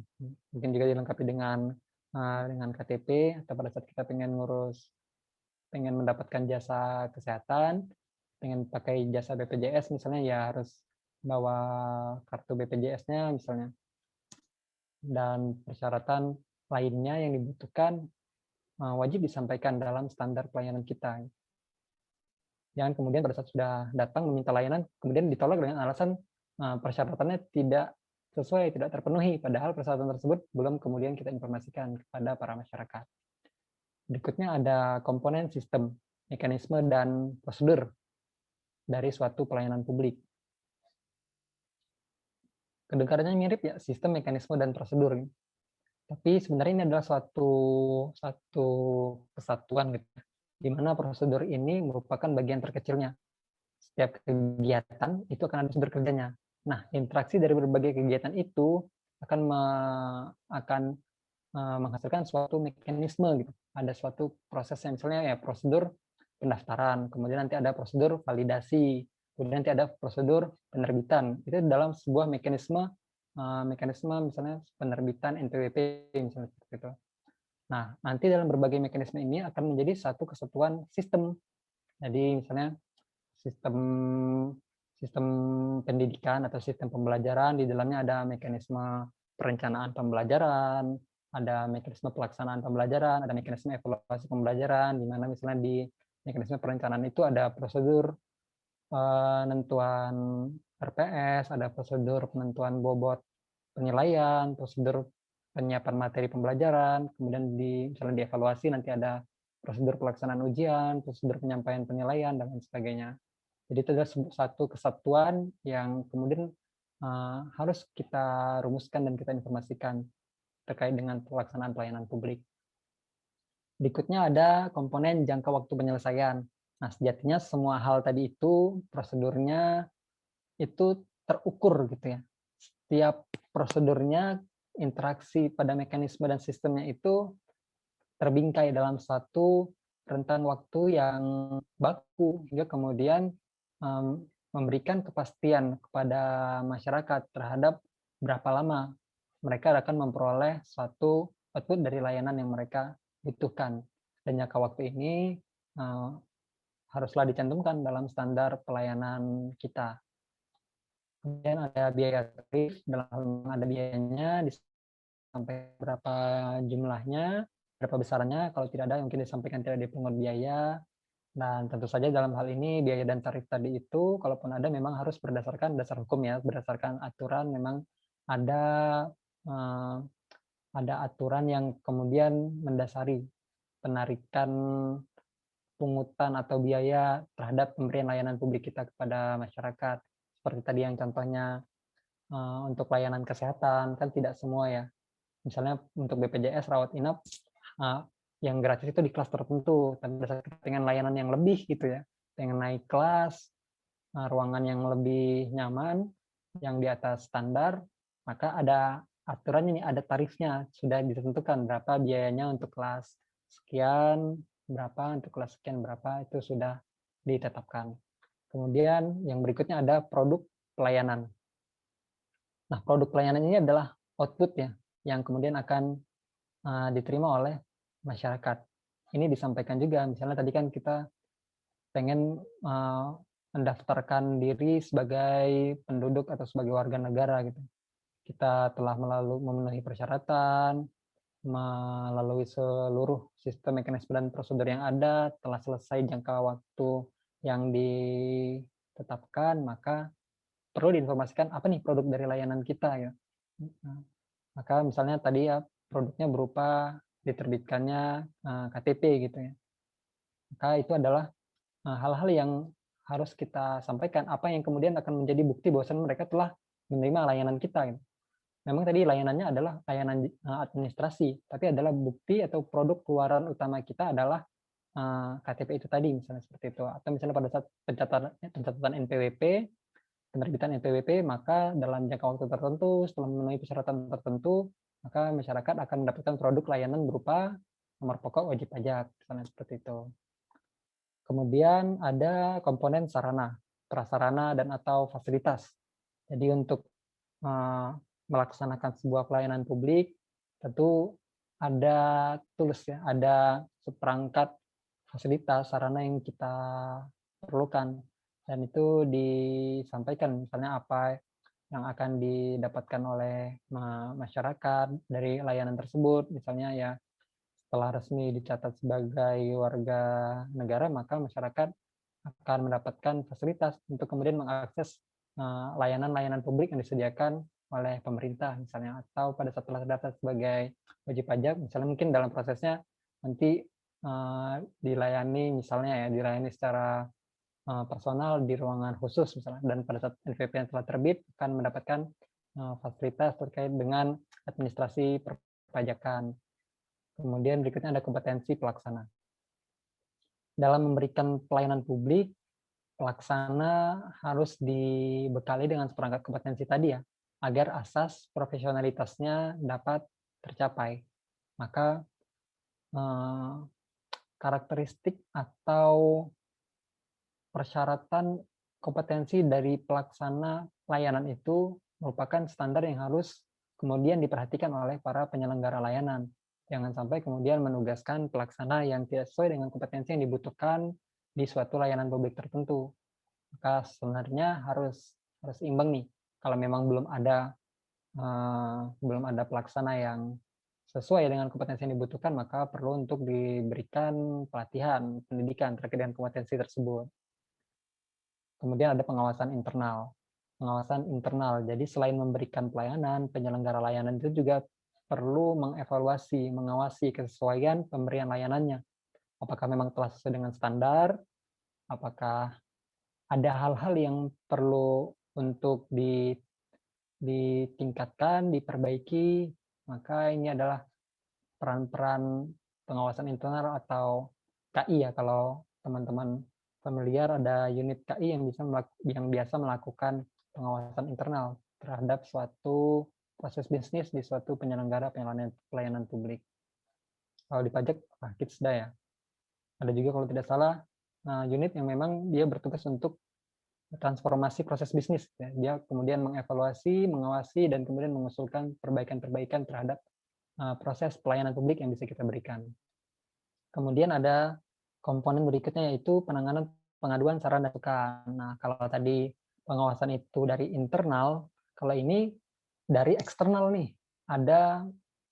mungkin juga dilengkapi dengan KTP, atau pada saat kita pengen mendapatkan jasa kesehatan, pengen pakai jasa BPJS misalnya, ya harus bawa kartu BPJS-nya misalnya. Dan persyaratan lainnya yang dibutuhkan wajib disampaikan dalam standar pelayanan kita. Jangan kemudian pada saat sudah datang meminta layanan, kemudian ditolak dengan alasan persyaratannya tidak sesuai, tidak terpenuhi, padahal persyaratan tersebut belum kemudian kita informasikan kepada para masyarakat. Berikutnya ada komponen sistem, mekanisme, dan prosedur dari suatu pelayanan publik. Kedengarannya mirip ya, sistem, mekanisme, dan prosedur. Tapi sebenarnya ini adalah suatu kesatuan gitu, di mana prosedur ini merupakan bagian terkecilnya. Setiap kegiatan itu akan ada prosedur kerjanya. Nah, interaksi dari berbagai kegiatan itu akan menghasilkan suatu mekanisme gitu. Ada suatu proses yang misalnya ya prosedur pendaftaran, kemudian nanti ada prosedur validasi, kemudian nanti ada prosedur penerbitan. Itu dalam sebuah mekanisme misalnya penerbitan NPWP misalnya seperti itu. Nah, nanti dalam berbagai mekanisme ini akan menjadi satu kesatuan sistem. Jadi misalnya sistem pendidikan atau sistem pembelajaran, di dalamnya ada mekanisme perencanaan pembelajaran, ada mekanisme pelaksanaan pembelajaran, ada mekanisme evaluasi pembelajaran, di mana misalnya di mekanisme perencanaan itu ada prosedur penentuan RPS, ada prosedur penentuan bobot penilaian, prosedur penyiapan materi pembelajaran, kemudian misalnya dievaluasi nanti ada prosedur pelaksanaan ujian, prosedur penyampaian penilaian, dan lain sebagainya. Jadi itu adalah satu kesatuan yang kemudian harus kita rumuskan dan kita informasikan terkait dengan pelaksanaan pelayanan publik. Berikutnya ada komponen jangka waktu penyelesaian. Nah, sejatinya semua hal tadi itu prosedurnya itu terukur gitu ya. setiap prosedurnya, interaksi pada mekanisme dan sistemnya itu terbingkai dalam satu rentang waktu yang baku, hingga kemudian memberikan kepastian kepada masyarakat terhadap berapa lama mereka akan memperoleh suatu output dari layanan yang mereka butuhkan. Dan jangka waktu ini haruslah dicantumkan dalam standar pelayanan kita. Kemudian ada biaya tarif, dalam hal ada biayanya, sampai berapa jumlahnya, berapa besarnya, kalau tidak ada mungkin disampaikan tidak dipungut biaya. Dan tentu saja dalam hal ini biaya dan tarif tadi itu, kalaupun ada memang harus berdasarkan dasar hukum ya, berdasarkan aturan memang ada aturan yang kemudian mendasari penarikan pungutan atau biaya terhadap pemberian layanan publik kita kepada masyarakat. Seperti tadi yang contohnya untuk layanan kesehatan, kan tidak semua ya. Misalnya untuk BPJS rawat inap, yang gratis itu di kelas tertentu, tapi dengan layanan yang lebih gitu ya, dengan naik kelas, ruangan yang lebih nyaman, yang di atas standar, maka ada aturan ini, ada tarifnya, sudah ditentukan berapa biayanya untuk kelas sekian, berapa untuk kelas sekian, berapa, itu sudah ditetapkan. Kemudian yang berikutnya ada produk pelayanan. Nah, produk pelayanan ini adalah output ya, yang kemudian akan diterima oleh masyarakat. Ini disampaikan juga, misalnya tadi kan kita pengen mendaftarkan diri sebagai penduduk atau sebagai warga negara gitu. Kita telah memenuhi persyaratan, melalui seluruh sistem mekanisme dan prosedur yang ada, telah selesai jangka waktu yang ditetapkan, maka perlu diinformasikan apa nih produk dari layanan kita ya. Maka misalnya tadi ya produknya berupa diterbitkannya KTP gitu ya. Maka itu adalah hal-hal yang harus kita sampaikan, apa yang kemudian akan menjadi bukti bahwa mereka telah menerima layanan kita. Gitu. Memang tadi layanannya adalah layanan administrasi, tapi adalah bukti atau produk keluaran utama kita adalah KTP itu tadi, misalnya seperti itu. Atau misalnya pada saat pencatatan NPWP, penerbitan NPWP, maka dalam jangka waktu tertentu, setelah memenuhi persyaratan tertentu, maka masyarakat akan mendapatkan produk layanan berupa nomor pokok wajib pajak, misalnya seperti itu. Kemudian ada komponen sarana, prasarana, dan atau fasilitas. Jadi untuk melaksanakan sebuah pelayanan publik, tentu ada tools ya, ada seperangkat fasilitas sarana yang kita perlukan. Dan itu disampaikan misalnya apa yang akan didapatkan oleh masyarakat dari layanan tersebut. Misalnya ya setelah resmi dicatat sebagai warga negara, maka masyarakat akan mendapatkan fasilitas untuk kemudian mengakses layanan-layanan publik yang disediakan oleh pemerintah misalnya, atau pada saat telah terdaftar sebagai wajib pajak, misalnya mungkin dalam prosesnya nanti dilayani misalnya ya, dilayani secara personal di ruangan khusus misalnya, dan pada saat NPWP yang telah terbit akan mendapatkan fasilitas terkait dengan administrasi perpajakan. Kemudian berikutnya ada kompetensi pelaksana. Dalam memberikan pelayanan publik, pelaksana harus dibekali dengan seperangkat kompetensi tadi ya, agar asas profesionalitasnya dapat tercapai. Maka karakteristik atau persyaratan kompetensi dari pelaksana layanan itu merupakan standar yang harus kemudian diperhatikan oleh para penyelenggara layanan. Jangan sampai kemudian menugaskan pelaksana yang tidak sesuai dengan kompetensi yang dibutuhkan di suatu layanan publik tertentu. Maka sebenarnya harus imbang nih. Kalau memang belum ada pelaksana yang sesuai dengan kompetensi yang dibutuhkan, maka perlu untuk diberikan pelatihan, pendidikan terkait dengan kompetensi tersebut. Kemudian ada pengawasan internal. Pengawasan internal, jadi selain memberikan pelayanan, penyelenggara layanan itu juga perlu mengevaluasi, mengawasi kesesuaian pemberian layanannya. Apakah memang telah sesuai dengan standar, apakah ada hal-hal yang perlu untuk ditingkatkan, diperbaiki, maka ini adalah peran-peran pengawasan internal atau KI ya, kalau teman-teman familiar ada unit KI yang biasa melakukan pengawasan internal. terhadap suatu proses bisnis di suatu penyelenggara pelayanan publik. Kalau di pajak, Kitsta ya. Ada juga kalau tidak salah unit yang memang dia bertugas untuk transformasi proses bisnis. Ya. Dia kemudian mengevaluasi, mengawasi, dan kemudian mengusulkan perbaikan-perbaikan terhadap proses pelayanan publik yang bisa kita berikan. Kemudian ada komponen berikutnya yaitu penanganan pengaduan saran dan masukan. Nah, kalau tadi pengawasan itu dari internal, kalau ini dari eksternal nih. Ada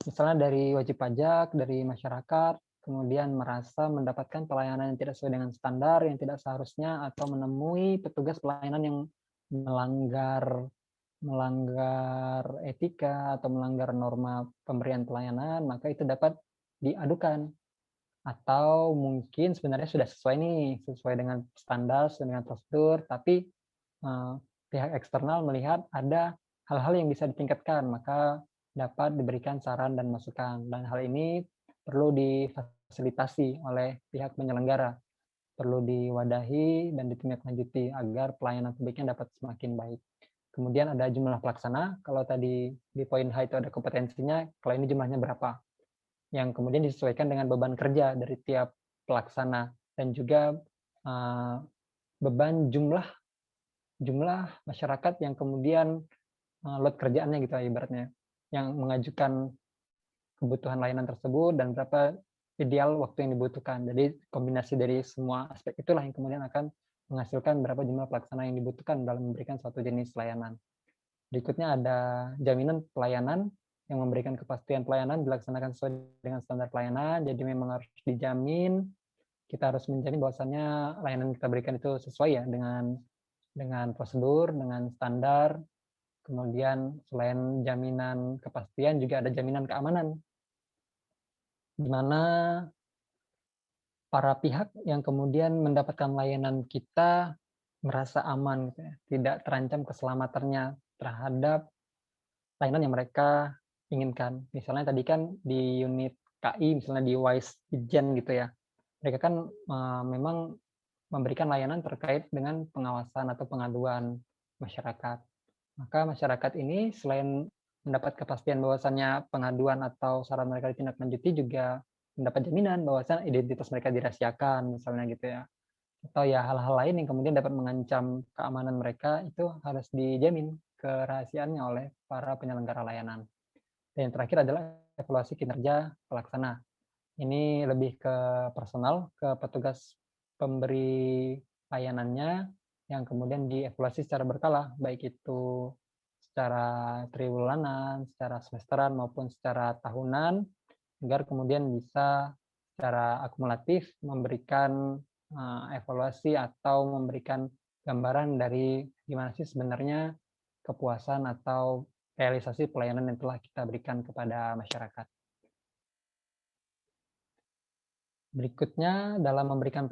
misalnya dari wajib pajak, dari masyarakat, kemudian merasa mendapatkan pelayanan yang tidak sesuai dengan standar, yang tidak seharusnya, atau menemui petugas pelayanan yang melanggar etika atau melanggar norma pemberian pelayanan, maka itu dapat diadukan. Atau mungkin sebenarnya sudah sesuai nih, sesuai dengan standar, sesuai dengan prosedur, tapi pihak eksternal melihat ada hal-hal yang bisa ditingkatkan, maka dapat diberikan saran dan masukan. Dan hal ini perlu difasilitasi oleh pihak penyelenggara, perlu diwadahi dan ditindaklanjuti agar pelayanan publiknya dapat semakin baik. Kemudian ada jumlah pelaksana, kalau tadi di poin H itu ada kompetensinya, kalau ini jumlahnya berapa, yang kemudian disesuaikan dengan beban kerja dari tiap pelaksana, dan juga beban jumlah masyarakat yang kemudian load kerjaannya gitu ibaratnya, yang mengajukan kebutuhan layanan tersebut dan berapa ideal waktu yang dibutuhkan. Jadi kombinasi dari semua aspek itulah yang kemudian akan menghasilkan berapa jumlah pelaksana yang dibutuhkan dalam memberikan suatu jenis layanan. Berikutnya ada jaminan pelayanan yang memberikan kepastian pelayanan dilaksanakan sesuai dengan standar pelayanan. Jadi memang harus dijamin, kita harus menjamin bahwasannya layanan yang kita berikan itu sesuai ya dengan prosedur, dengan standar. Kemudian selain jaminan kepastian juga ada jaminan keamanan, di mana para pihak yang kemudian mendapatkan layanan kita merasa aman, gitu ya, tidak terancam keselamatannya terhadap layanan yang mereka inginkan. Misalnya tadi kan di unit KI, misalnya di WISE Ijen gitu ya, mereka kan memang memberikan layanan terkait dengan pengawasan atau pengaduan masyarakat. Maka masyarakat ini selain mendapat kepastian bahwasannya pengaduan atau saran mereka ditindaklanjuti, juga mendapat jaminan bahwasan identitas mereka dirahasiakan misalnya gitu ya. Atau ya hal-hal lain yang kemudian dapat mengancam keamanan mereka itu harus dijamin kerahasiaannya oleh para penyelenggara layanan. Dan yang terakhir adalah evaluasi kinerja pelaksana. Ini lebih ke personal, ke petugas pemberi layanannya, yang kemudian dievaluasi secara berkala, baik itu secara triwulanan, secara semesteran, maupun secara tahunan, agar kemudian bisa secara akumulatif memberikan evaluasi atau memberikan gambaran dari gimana sih sebenarnya kepuasan atau realisasi pelayanan yang telah kita berikan kepada masyarakat. Berikutnya, dalam memberikan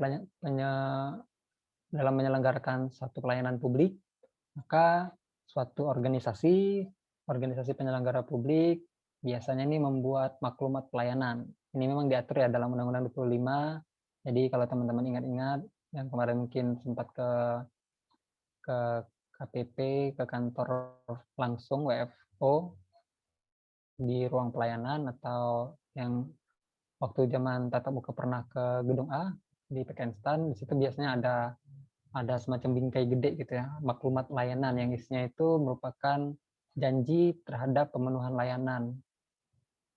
dalam menyelenggarakan suatu pelayanan publik, maka suatu organisasi penyelenggara publik biasanya ini membuat maklumat pelayanan. Ini memang diatur ya dalam Undang-Undang 25. Jadi kalau teman-teman ingat-ingat yang kemarin mungkin sempat ke KPP, ke kantor langsung WFO di ruang pelayanan, atau yang waktu zaman tatap muka pernah ke gedung A di PKN, di situ biasanya ada semacam bingkai gede gitu ya, maklumat layanan yang isinya itu merupakan janji terhadap pemenuhan layanan,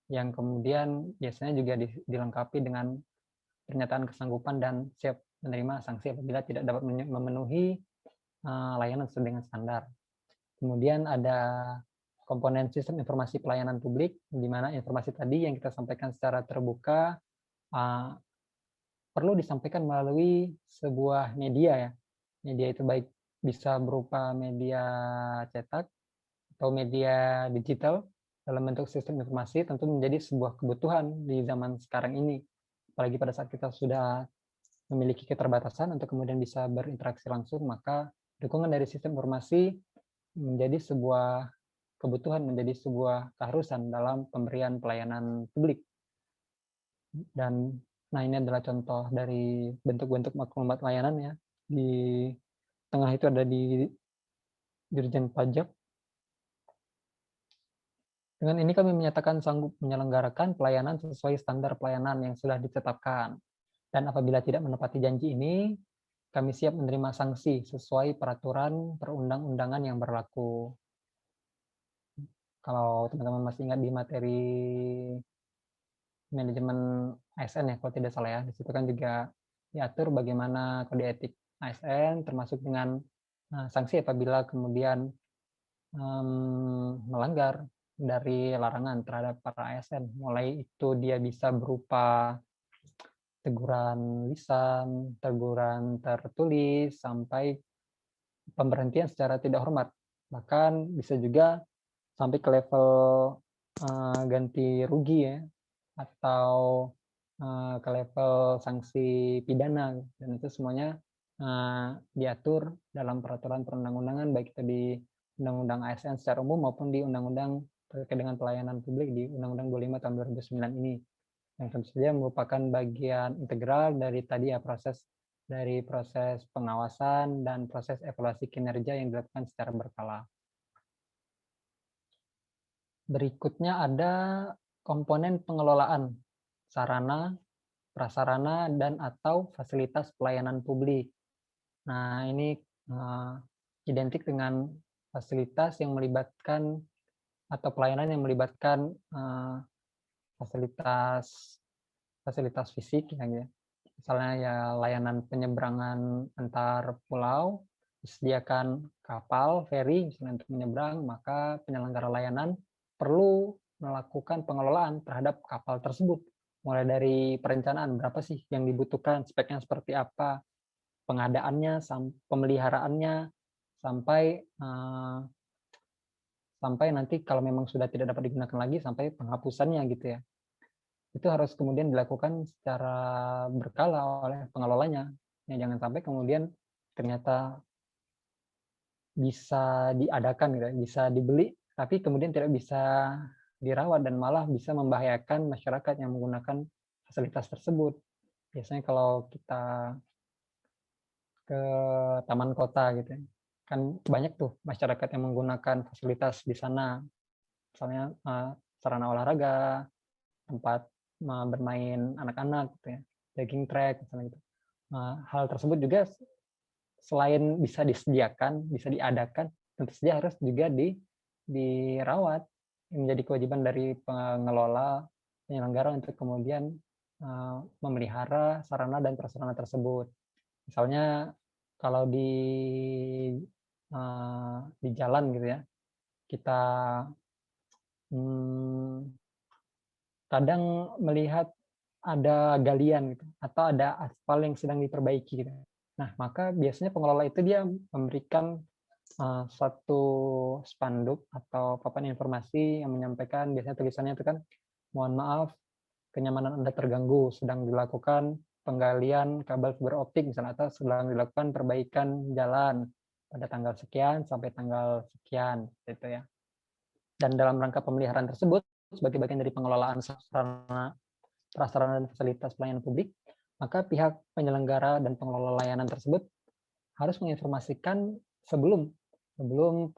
yang kemudian biasanya juga dilengkapi dengan pernyataan kesanggupan dan siap menerima sanksi apabila tidak dapat memenuhi layanan sesuai dengan standar. Kemudian ada komponen sistem informasi pelayanan publik, di mana informasi tadi yang kita sampaikan secara terbuka perlu disampaikan melalui sebuah media ya. Media itu baik bisa berupa media cetak atau media digital dalam bentuk sistem informasi, tentu menjadi sebuah kebutuhan di zaman sekarang ini. Apalagi pada saat kita sudah memiliki keterbatasan untuk kemudian bisa berinteraksi langsung, maka dukungan dari sistem informasi menjadi sebuah kebutuhan, menjadi sebuah keharusan dalam pemberian pelayanan publik. Dan nah ini adalah contoh dari bentuk-bentuk maklumat layanan ya. Di tengah itu ada di Dirjen Pajak, Dengan ini kami menyatakan sanggup menyelenggarakan pelayanan sesuai standar pelayanan yang sudah ditetapkan. Dan apabila tidak menepati janji ini, kami siap menerima sanksi sesuai peraturan perundang-undangan yang berlaku. Kalau teman-teman masih ingat di materi manajemen ASN ya, kalau tidak salah ya, di situ kan juga diatur bagaimana kode etik ASN, termasuk dengan sanksi apabila kemudian melanggar dari larangan terhadap para ASN. Mulai itu dia bisa berupa teguran lisan, teguran tertulis, sampai pemberhentian secara tidak hormat. Bahkan bisa juga sampai ke level ganti rugi ya, atau ke level sanksi pidana. Dan itu semuanya diatur dalam peraturan perundang-undangan, baik itu di Undang-Undang ASN secara umum maupun di Undang-Undang terkait dengan pelayanan publik di Undang-Undang 25 tahun 2009 ini, yang tentu saja merupakan bagian integral dari tadi ya, proses pengawasan dan proses evaluasi kinerja yang dilakukan secara berkala. Berikutnya ada komponen pengelolaan sarana, prasarana, dan atau fasilitas pelayanan publik. Nah, ini identik dengan fasilitas yang melibatkan atau pelayanan yang melibatkan fasilitas fisik ya. Misalnya ya layanan penyeberangan antar pulau, disediakan kapal, feri misalnya untuk menyeberang, maka penyelenggara layanan perlu melakukan pengelolaan terhadap kapal tersebut. Mulai dari perencanaan berapa sih yang dibutuhkan, speknya seperti apa, pengadaannya, pemeliharaannya, sampai nanti kalau memang sudah tidak dapat digunakan lagi, sampai penghapusannya gitu ya. Itu harus kemudian dilakukan secara berkala oleh pengelolanya. Ya, jangan sampai kemudian ternyata bisa diadakan gitu, bisa dibeli, tapi kemudian tidak bisa dirawat dan malah bisa membahayakan masyarakat yang menggunakan fasilitas tersebut. Biasanya kalau kita ke taman kota gitu, kan banyak tuh masyarakat yang menggunakan fasilitas di sana, misalnya sarana olahraga, tempat bermain anak-anak gitu ya, jogging track misalnya gitu. Hal tersebut juga selain bisa disediakan, bisa diadakan, tentu saja harus juga dirawat. Menjadi kewajiban dari pengelola, penyelenggara untuk kemudian memelihara sarana dan prasarana tersebut. Misalnya kalau di jalan gitu ya, kita kadang melihat ada galian gitu, atau ada aspal yang sedang diperbaiki gitu. Nah, maka biasanya pengelola itu dia memberikan satu spanduk atau papan informasi yang menyampaikan, biasanya tulisannya itu kan, mohon maaf, kenyamanan Anda terganggu, sedang dilakukan penggalian kabel fiber optik misalnya, atau sedang dilakukan perbaikan jalan pada tanggal sekian sampai tanggal sekian gitu ya. Dan dalam rangka pemeliharaan tersebut, sebagai bagian dari pengelolaan sarana, prasarana dan fasilitas pelayanan publik, maka pihak penyelenggara dan pengelola layanan tersebut harus menginformasikan sebelum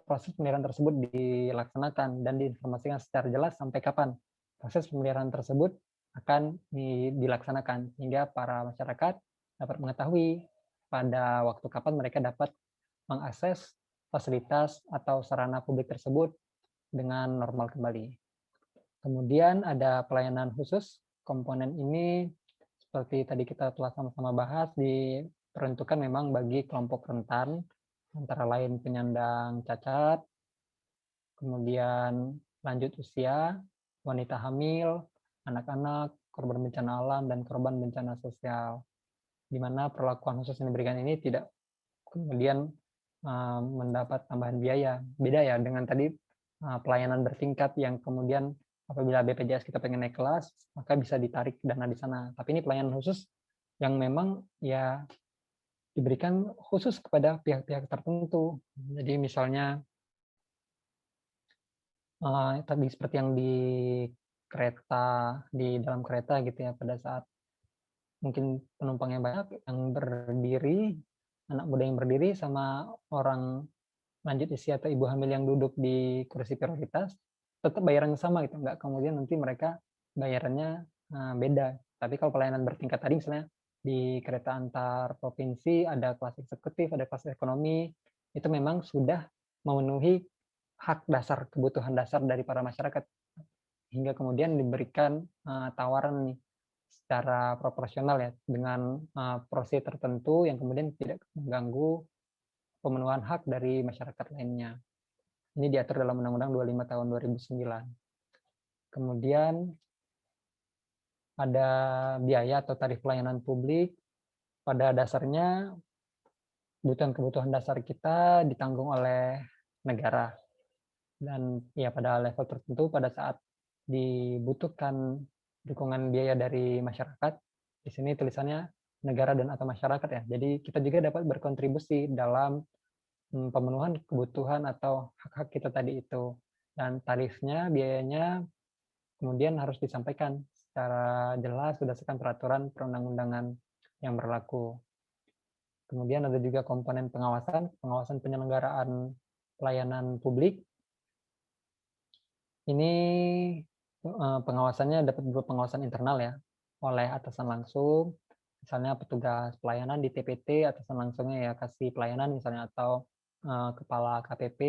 proses pemeliharaan tersebut dilaksanakan, dan diinformasikan secara jelas sampai kapan proses pemeliharaan tersebut akan dilaksanakan, sehingga para masyarakat dapat mengetahui pada waktu kapan mereka dapat mengakses fasilitas atau sarana publik tersebut dengan normal kembali. Kemudian ada pelayanan khusus. Komponen ini seperti tadi kita telah sama-sama bahas, diperuntukkan memang bagi kelompok rentan, antara lain penyandang cacat, kemudian lanjut usia, wanita hamil, anak-anak, korban bencana alam, dan korban bencana sosial. Di mana perlakuan khusus yang diberikan ini tidak kemudian mendapat tambahan biaya. Beda ya dengan tadi pelayanan bertingkat yang kemudian apabila BPJS kita pengen naik kelas, maka bisa ditarik dana di sana. Tapi ini pelayanan khusus yang memang ya diberikan khusus kepada pihak-pihak tertentu. Jadi misalnya tadi seperti yang di dalam kereta gitu ya, pada saat mungkin penumpangnya banyak, yang berdiri, anak muda yang berdiri sama orang lanjut usia atau ibu hamil yang duduk di kursi prioritas, tetap bayaran yang sama gitu, nggak kemudian nanti mereka bayarannya beda. Tapi kalau pelayanan bertingkat tadi misalnya di kereta antar provinsi ada kelas eksekutif, ada kelas ekonomi, itu memang sudah memenuhi hak dasar, kebutuhan dasar dari para masyarakat, hingga kemudian diberikan tawaran nih secara proporsional ya dengan porsi tertentu yang kemudian tidak mengganggu pemenuhan hak dari masyarakat lainnya. Ini diatur dalam Undang-Undang 25 tahun 2009. Kemudian ada biaya atau tarif pelayanan publik. Pada dasarnya kebutuhan dasar kita ditanggung oleh negara. Dan ya pada level tertentu pada saat dibutuhkan dukungan biaya dari masyarakat, di sini tulisannya negara dan atau masyarakat ya. Jadi kita juga dapat berkontribusi dalam pemenuhan kebutuhan atau hak-hak kita tadi itu. Dan tarifnya, biayanya kemudian harus disampaikan secara jelas berdasarkan peraturan perundang-undangan yang berlaku. Kemudian ada juga komponen pengawasan penyelenggaraan pelayanan publik. Ini pengawasannya dapat berupa pengawasan internal ya, oleh atasan langsung, misalnya petugas pelayanan di TPT, atasan langsungnya ya kasih pelayanan misalnya, atau kepala KPP,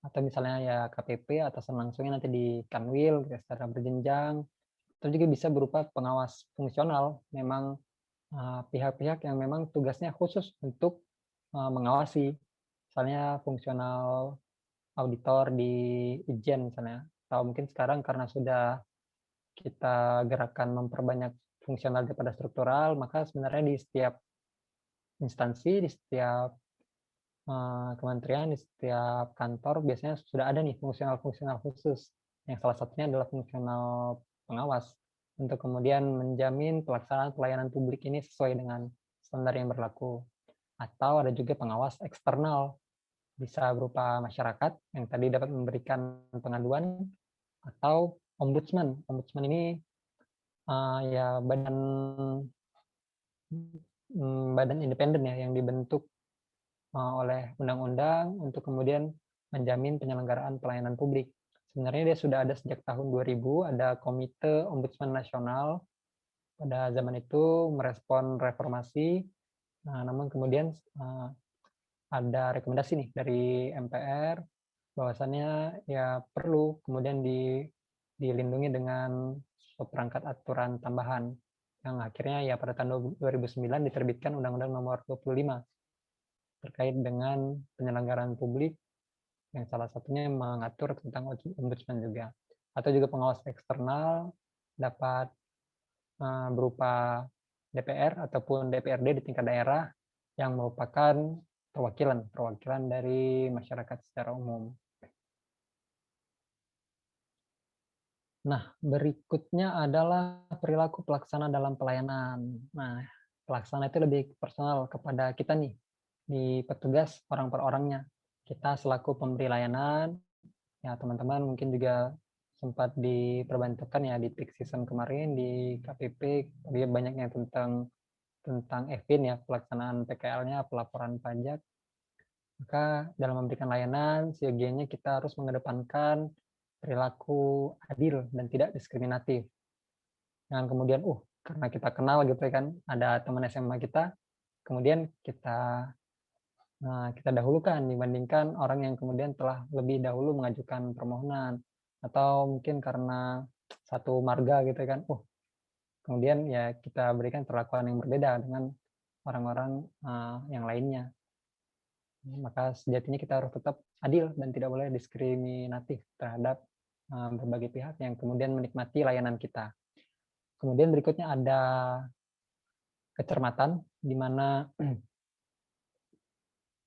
atau misalnya ya KPP, atasan langsungnya nanti di Kanwil secara berjenjang. Itu juga bisa berupa pengawas fungsional, memang pihak-pihak yang memang tugasnya khusus untuk mengawasi, misalnya fungsional auditor di Ijen misalnya, atau mungkin sekarang karena sudah kita gerakan memperbanyak fungsional daripada struktural, maka sebenarnya di setiap instansi, di setiap kementerian, di setiap kantor biasanya sudah ada nih fungsional-fungsional khusus, yang salah satunya adalah fungsional pengawas, untuk kemudian menjamin pelaksanaan pelayanan publik ini sesuai dengan standar yang berlaku. Atau ada juga pengawas eksternal, bisa berupa masyarakat yang tadi dapat memberikan pengaduan, atau ombudsman. Ombudsman ini ya badan independen ya yang dibentuk oleh undang-undang untuk kemudian menjamin penyelenggaraan pelayanan publik. Sebenarnya dia sudah ada sejak tahun 2000, ada Komite Ombudsman Nasional. Pada zaman itu merespon reformasi, namun kemudian ada rekomendasi nih dari MPR bahwasannya ya perlu kemudian dilindungi dengan perangkat aturan tambahan, yang akhirnya ya pada tahun 2009 diterbitkan Undang-Undang Nomor 25 terkait dengan penyelenggaraan publik, yang salah satunya mengatur tentang ombudsman juga. Atau juga pengawas eksternal dapat berupa DPR ataupun DPRD di tingkat daerah yang merupakan perwakilan dari masyarakat secara umum. Nah, berikutnya adalah perilaku pelaksana dalam pelayanan. Nah, pelaksana itu lebih personal kepada kita nih, di petugas orang per orangnya. Kita selaku pemberi layanan, ya teman-teman mungkin juga sempat diperbantukan ya di peak season kemarin di KPP, dia banyaknya tentang EVIN ya, pelaksanaan PKL-nya, pelaporan pajak. Maka dalam memberikan layanan, siogianya kita harus mengedepankan perilaku adil dan tidak diskriminatif. Jangan kemudian, karena kita kenal gitu kan, ada teman SMA kita, kemudian kita dahulukan dibandingkan orang yang kemudian telah lebih dahulu mengajukan permohonan, atau mungkin karena satu marga gitu kan, kemudian ya kita berikan perlakuan yang berbeda dengan orang-orang yang lainnya. Maka sejatinya kita harus tetap adil dan tidak boleh diskriminatif terhadap berbagai pihak yang kemudian menikmati layanan kita. Kemudian berikutnya ada kecermatan, di mana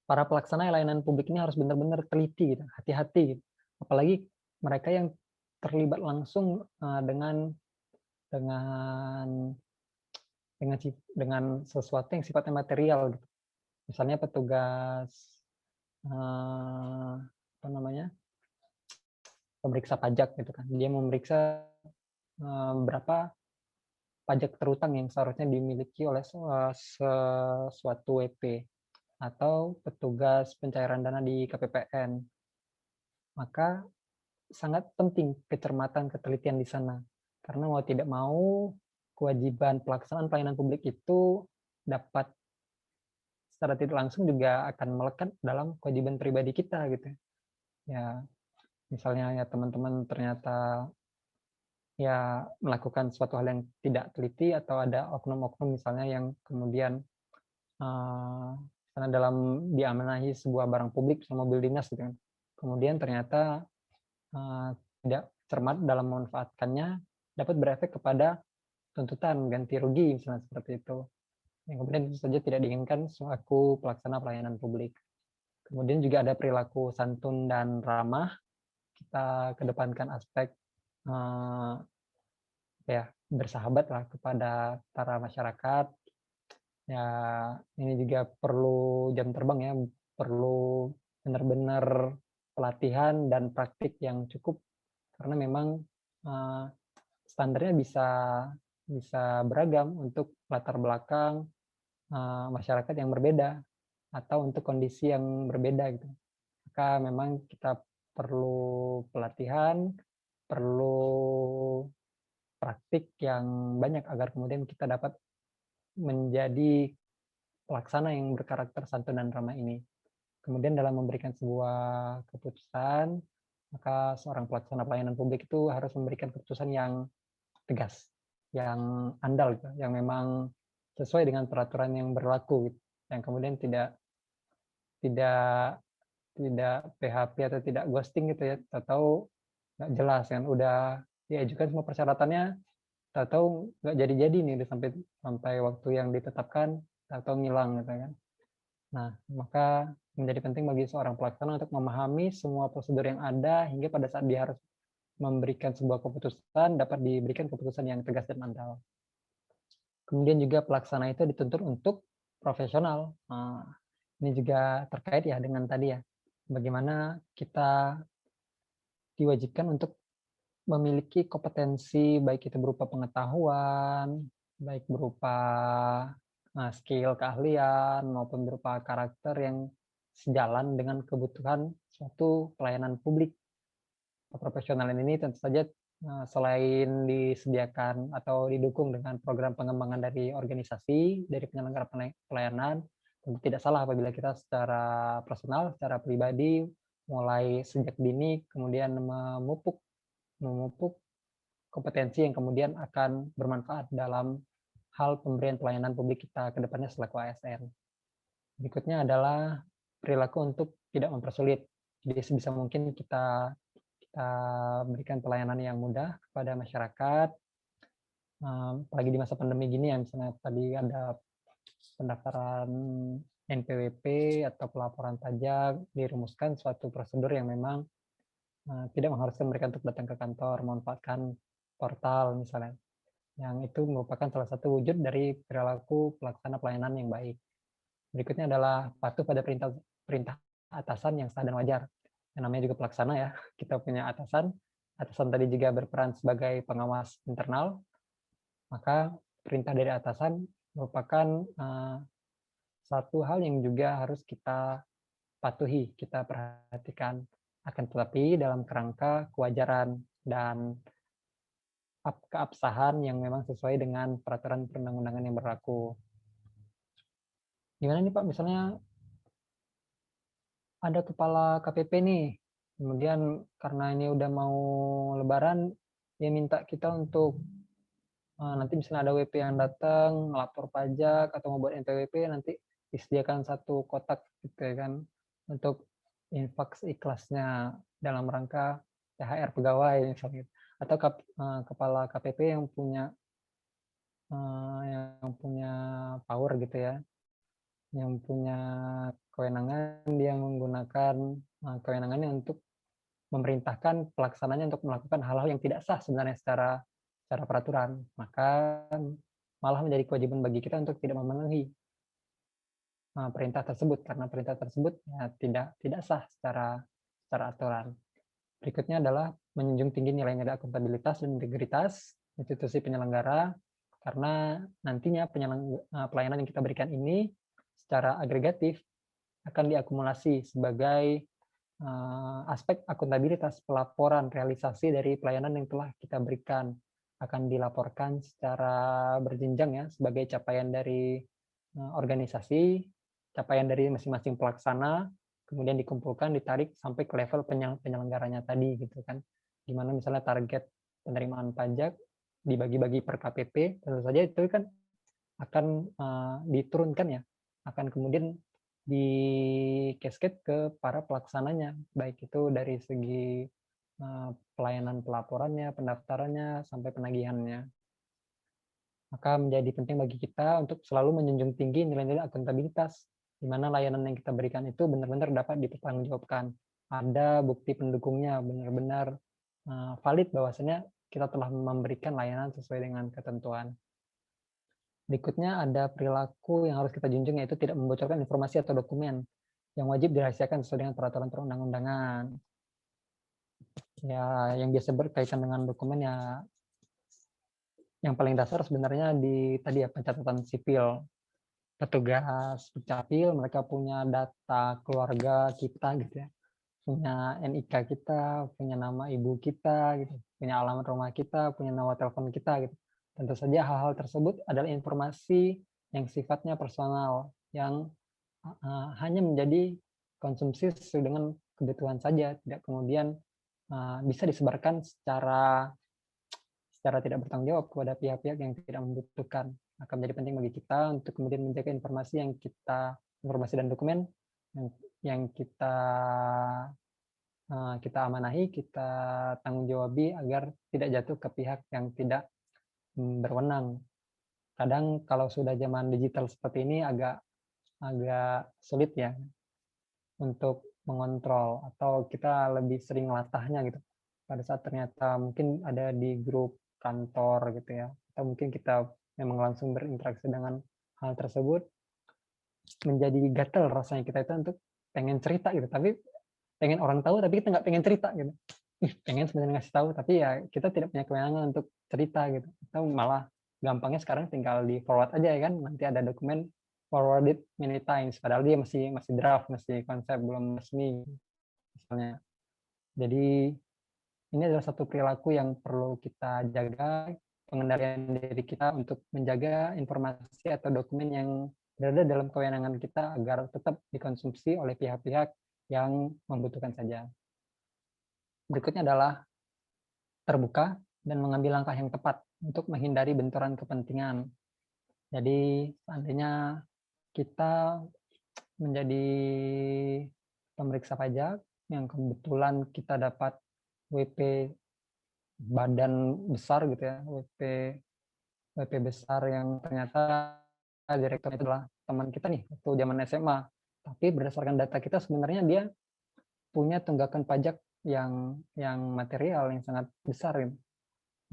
para pelaksana layanan publik ini harus benar-benar teliti, gitu, hati-hati, gitu. Apalagi mereka yang terlibat langsung dengan sesuatu yang sifatnya material, gitu. Misalnya petugas pemeriksa pajak gitu kan, dia memeriksa berapa pajak terutang yang seharusnya dimiliki oleh suatu WP, atau petugas pencairan dana di KPPN. Maka sangat penting kecermatan, ketelitian di sana. Karena mau tidak mau, kewajiban pelaksanaan pelayanan publik itu dapat secara tidak langsung juga akan melekat dalam kewajiban pribadi kita gitu. Ya, misalnya ya teman-teman ternyata ya melakukan suatu hal yang tidak teliti atau ada oknum-oknum misalnya yang kemudian karena dalam diamanahi sebuah barang publik sama mobil dinas gitu kan. Kemudian ternyata tidak cermat dalam memanfaatkannya, dapat berefek kepada tuntutan ganti rugi misalnya seperti itu. Yang kemudian itu saja tidak diinginkan selaku pelaksana pelayanan publik. Kemudian juga ada perilaku santun dan ramah. Kita kedepankan aspek bersahabat lah kepada para masyarakat. Ya, ini juga perlu jam terbang ya, perlu benar-benar pelatihan dan praktik yang cukup karena memang standarnya bisa beragam untuk latar belakang masyarakat yang berbeda atau untuk kondisi yang berbeda gitu. Maka memang kita perlu pelatihan, perlu praktik yang banyak agar kemudian kita dapat menjadi pelaksana yang berkarakter santun dan ramah ini. Kemudian dalam memberikan sebuah keputusan, maka seorang pelaksana pelayanan publik itu harus memberikan keputusan yang tegas, yang andal, gitu, yang memang sesuai dengan peraturan yang berlaku, gitu, yang kemudian tidak PHP atau tidak ghosting gitu ya, tahu nggak jelas kan, udah diajukan semua persyaratannya, tahu nggak jadi-jadi nih, udah sampai waktu yang ditetapkan, atau ngilang gitu kan. Nah, maka menjadi penting bagi seorang pelaksana untuk memahami semua prosedur yang ada hingga pada saat dia harus memberikan sebuah keputusan dapat diberikan keputusan yang tegas dan andal. Kemudian juga pelaksana itu dituntut untuk profesional. Nah, ini juga terkait ya dengan tadi ya, bagaimana kita diwajibkan untuk memiliki kompetensi baik itu berupa pengetahuan, baik berupa skill, keahlian, maupun berupa karakter yang sejalan dengan kebutuhan suatu pelayanan publik. Keprofesionalan ini tentu saja selain disediakan atau didukung dengan program pengembangan dari organisasi, dari penyelenggara pelayanan, tentu tidak salah apabila kita secara personal, secara pribadi, mulai sejak dini, kemudian memupuk kompetensi yang kemudian akan bermanfaat dalam hal pemberian pelayanan publik kita ke depannya selaku ASN. Berikutnya adalah perilaku untuk tidak mempersulit. Jadi sebisa mungkin kita berikan pelayanan yang mudah kepada masyarakat, apalagi di masa pandemi gini ya, misalnya tadi ada pendaftaran NPWP atau pelaporan pajak, dirumuskan suatu prosedur yang memang tidak mengharuskan mereka untuk datang ke kantor, memanfaatkan portal misalnya. Yang itu merupakan salah satu wujud dari perilaku pelaksana pelayanan yang baik. Berikutnya adalah patuh pada perintah atasan yang sah dan wajar. Yang namanya juga pelaksana ya, kita punya atasan tadi juga berperan sebagai pengawas internal, maka perintah dari atasan merupakan satu hal yang juga harus kita patuhi, kita perhatikan. Akan tetapi dalam kerangka kewajaran dan keabsahan yang memang sesuai dengan peraturan perundang-undangan yang berlaku. Gimana nih Pak, misalnya ada kepala KPP nih, kemudian karena ini udah mau lebaran, dia minta kita untuk nanti misalnya ada WP yang datang, ngelapor pajak atau mau buat NPWP, nanti disediakan satu kotak gitu ya kan, untuk infak ikhlasnya dalam rangka THR pegawai misalnya. Atau kepala KPP yang punya power gitu ya, yang punya kewenangan, dia menggunakan kewenangannya untuk memerintahkan pelaksananya untuk melakukan hal-hal yang tidak sah sebenarnya secara peraturan, maka malah menjadi kewajiban bagi kita untuk tidak memenuhi perintah tersebut, karena perintah tersebut ya, tidak sah secara aturan. Berikutnya adalah menjunjung tinggi nilai-nilai akuntabilitas dan integritas institusi penyelenggara, karena nantinya pelayanan yang kita berikan ini secara agregatif akan diakumulasi sebagai aspek akuntabilitas pelaporan realisasi dari pelayanan yang telah kita berikan akan dilaporkan secara berjenjang ya sebagai capaian dari organisasi, capaian dari masing-masing pelaksana, kemudian dikumpulkan, ditarik sampai ke level penyelenggaranya tadi gitu kan. Gimana misalnya target penerimaan pajak dibagi-bagi per KPP, tentu saja itu kan akan diturunkan ya, akan kemudian di cascade ke para pelaksananya, baik itu dari segi pelayanan pelaporannya, pendaftarannya, sampai penagihannya. Maka menjadi penting bagi kita untuk selalu menjunjung tinggi nilai-nilai akuntabilitas, di mana layanan yang kita berikan itu benar-benar dapat dipertanggungjawabkan. Ada bukti pendukungnya, benar-benar valid bahwasanya kita telah memberikan layanan sesuai dengan ketentuan. Berikutnya ada perilaku yang harus kita junjung, yaitu tidak membocorkan informasi atau dokumen yang wajib dirahasiakan sesuai dengan peraturan perundang-undangan. Ya, yang biasa berkaitan dengan dokumen ya, yang paling dasar sebenarnya di tadi ya pencatatan sipil. Petugas Dukcapil mereka punya data keluarga kita gitu ya, punya NIK kita, punya nama ibu kita gitu, punya alamat rumah kita, punya nomor telepon kita gitu. Tentu saja hal-hal tersebut adalah informasi yang sifatnya personal, yang hanya menjadi konsumsi sesuai dengan kebutuhan saja, tidak kemudian bisa disebarkan secara tidak bertanggung jawab kepada pihak-pihak yang tidak membutuhkan. Akan menjadi penting bagi kita untuk kemudian menjaga informasi dan dokumen yang kita amanahi, kita tanggung jawabi agar tidak jatuh ke pihak yang tidak berwenang. Kadang kalau sudah zaman digital seperti ini agak sulit ya untuk mengontrol, atau kita lebih sering latahnya gitu pada saat ternyata mungkin ada di grup kantor gitu ya, atau mungkin kita memang langsung berinteraksi dengan hal tersebut, menjadi gatel rasanya kita itu untuk pengen cerita gitu, tapi pengen orang tahu tapi kita nggak pengen cerita gitu. Pengen sebenarnya ngasih tahu tapi ya kita tidak punya kewenangan untuk cerita gitu. Atau malah gampangnya sekarang tinggal di forward aja ya kan, nanti ada dokumen forwarded many times, padahal dia masih draft, masih konsep, belum resmi misalnya. Jadi ini adalah satu perilaku yang perlu kita jaga, pengendalian diri kita untuk menjaga informasi atau dokumen yang berada dalam kewenangan kita agar tetap dikonsumsi oleh pihak-pihak yang membutuhkan saja. Berikutnya adalah terbuka dan mengambil langkah yang tepat untuk menghindari benturan kepentingan. Jadi seandainya kita menjadi pemeriksa pajak yang kebetulan kita dapat WP badan besar gitu ya, WP besar yang ternyata direktur itu adalah teman kita nih waktu zaman SMA. Tapi berdasarkan data kita sebenarnya dia punya tunggakan pajak yang material yang sangat besar gitu.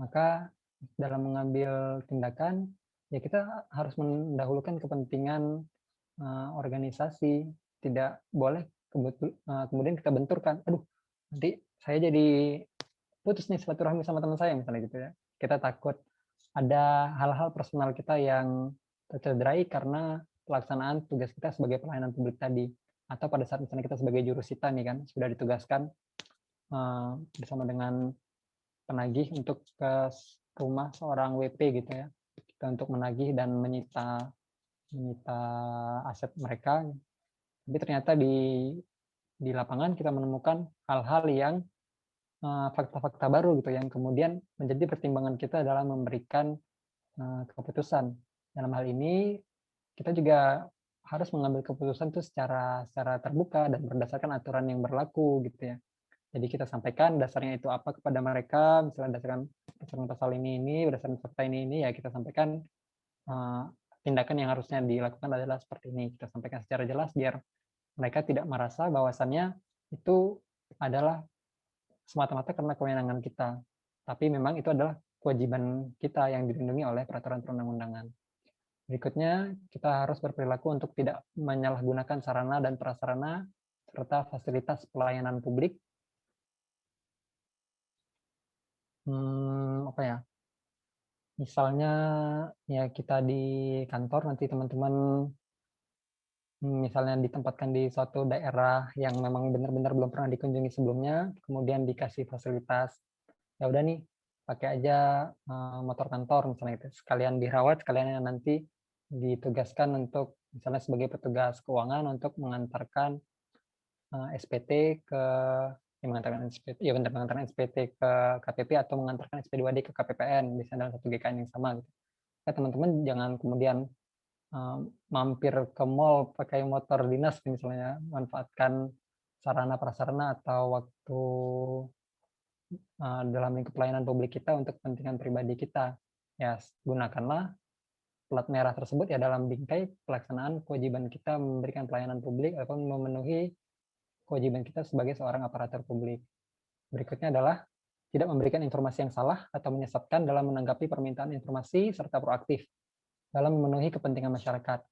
Maka dalam mengambil tindakan ya kita harus mendahulukan kepentingan organisasi, tidak boleh kemudian kita benturkan. Aduh, nanti saya jadi putus nih silaturahmi sama teman saya misalnya gitu ya. Kita takut ada hal-hal personal kita yang tercederai karena pelaksanaan tugas kita sebagai pelayanan publik tadi, atau pada saat misalnya kita sebagai jurusita nih kan sudah ditugaskan bersama dengan penagih untuk ke rumah seorang WP gitu ya, kita untuk menagih dan menyita aset mereka, tapi ternyata di lapangan kita menemukan hal-hal yang fakta-fakta baru gitu yang kemudian menjadi pertimbangan kita dalam memberikan keputusan. Dalam hal ini kita juga harus mengambil keputusan itu secara terbuka dan berdasarkan aturan yang berlaku gitu ya. Jadi kita sampaikan dasarnya itu apa kepada mereka, misalnya berdasarkan pasal ini, berdasarkan fakta ini ya kita sampaikan tindakan yang harusnya dilakukan adalah seperti ini. Kita sampaikan secara jelas biar mereka tidak merasa bahwasannya itu adalah semata-mata karena kewenangan kita. Tapi memang itu adalah kewajiban kita yang dilindungi oleh peraturan perundang-undangan. Berikutnya, kita harus berperilaku untuk tidak menyalahgunakan sarana dan prasarana serta fasilitas pelayanan publik. Apa ya? Misalnya ya kita di kantor nanti teman-teman misalnya ditempatkan di suatu daerah yang memang benar-benar belum pernah dikunjungi sebelumnya, kemudian dikasih fasilitas, ya udah nih pakai aja motor kantor misalnya gitu, sekalian dirawat, sekalian nanti ditugaskan untuk misalnya sebagai petugas keuangan untuk mengantarkan SPT ke mengantarkan SPT, ya benar, mengantarkan SPT ke KPP atau mengantarkan SP2D ke KPPN, bisa dalam satu GKN yang sama gitu. Ya, teman-teman jangan kemudian mampir ke mall pakai motor dinas misalnya, manfaatkan sarana prasarana atau waktu dalam lingkup pelayanan publik kita untuk kepentingan pribadi kita. Ya, gunakanlah plat merah tersebut ya dalam bingkai pelaksanaan kewajiban kita memberikan pelayanan publik atau memenuhi kewajiban kita sebagai seorang aparatur publik. Berikutnya adalah tidak memberikan informasi yang salah atau menyesatkan dalam menanggapi permintaan informasi serta proaktif dalam memenuhi kepentingan masyarakat.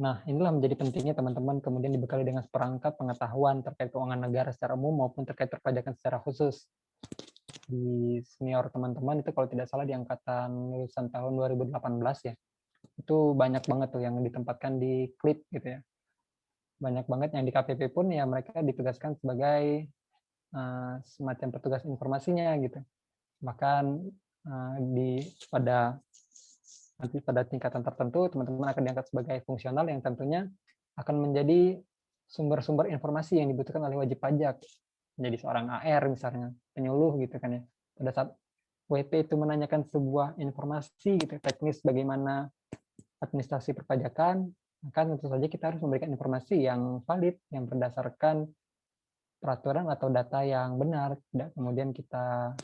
Nah, inilah menjadi pentingnya teman-teman kemudian dibekali dengan seperangkat pengetahuan terkait keuangan negara secara umum maupun terkait perpajakan secara khusus. Di senior teman-teman itu kalau tidak salah di angkatan lulusan tahun 2018 ya, itu banyak banget tuh yang ditempatkan di klip gitu ya. Banyak banget yang di KPP pun ya mereka ditugaskan sebagai semacam petugas informasinya gitu. Bahkan nanti pada tingkatan tertentu teman-teman akan diangkat sebagai fungsional yang tentunya akan menjadi sumber-sumber informasi yang dibutuhkan oleh wajib pajak, menjadi seorang AR misalnya, penyuluh gitu kan ya. Pada saat WP itu menanyakan sebuah informasi gitu teknis bagaimana administrasi perpajakan, maka tentu saja kita harus memberikan informasi yang valid yang berdasarkan peraturan atau data yang benar, tidak kemudian kita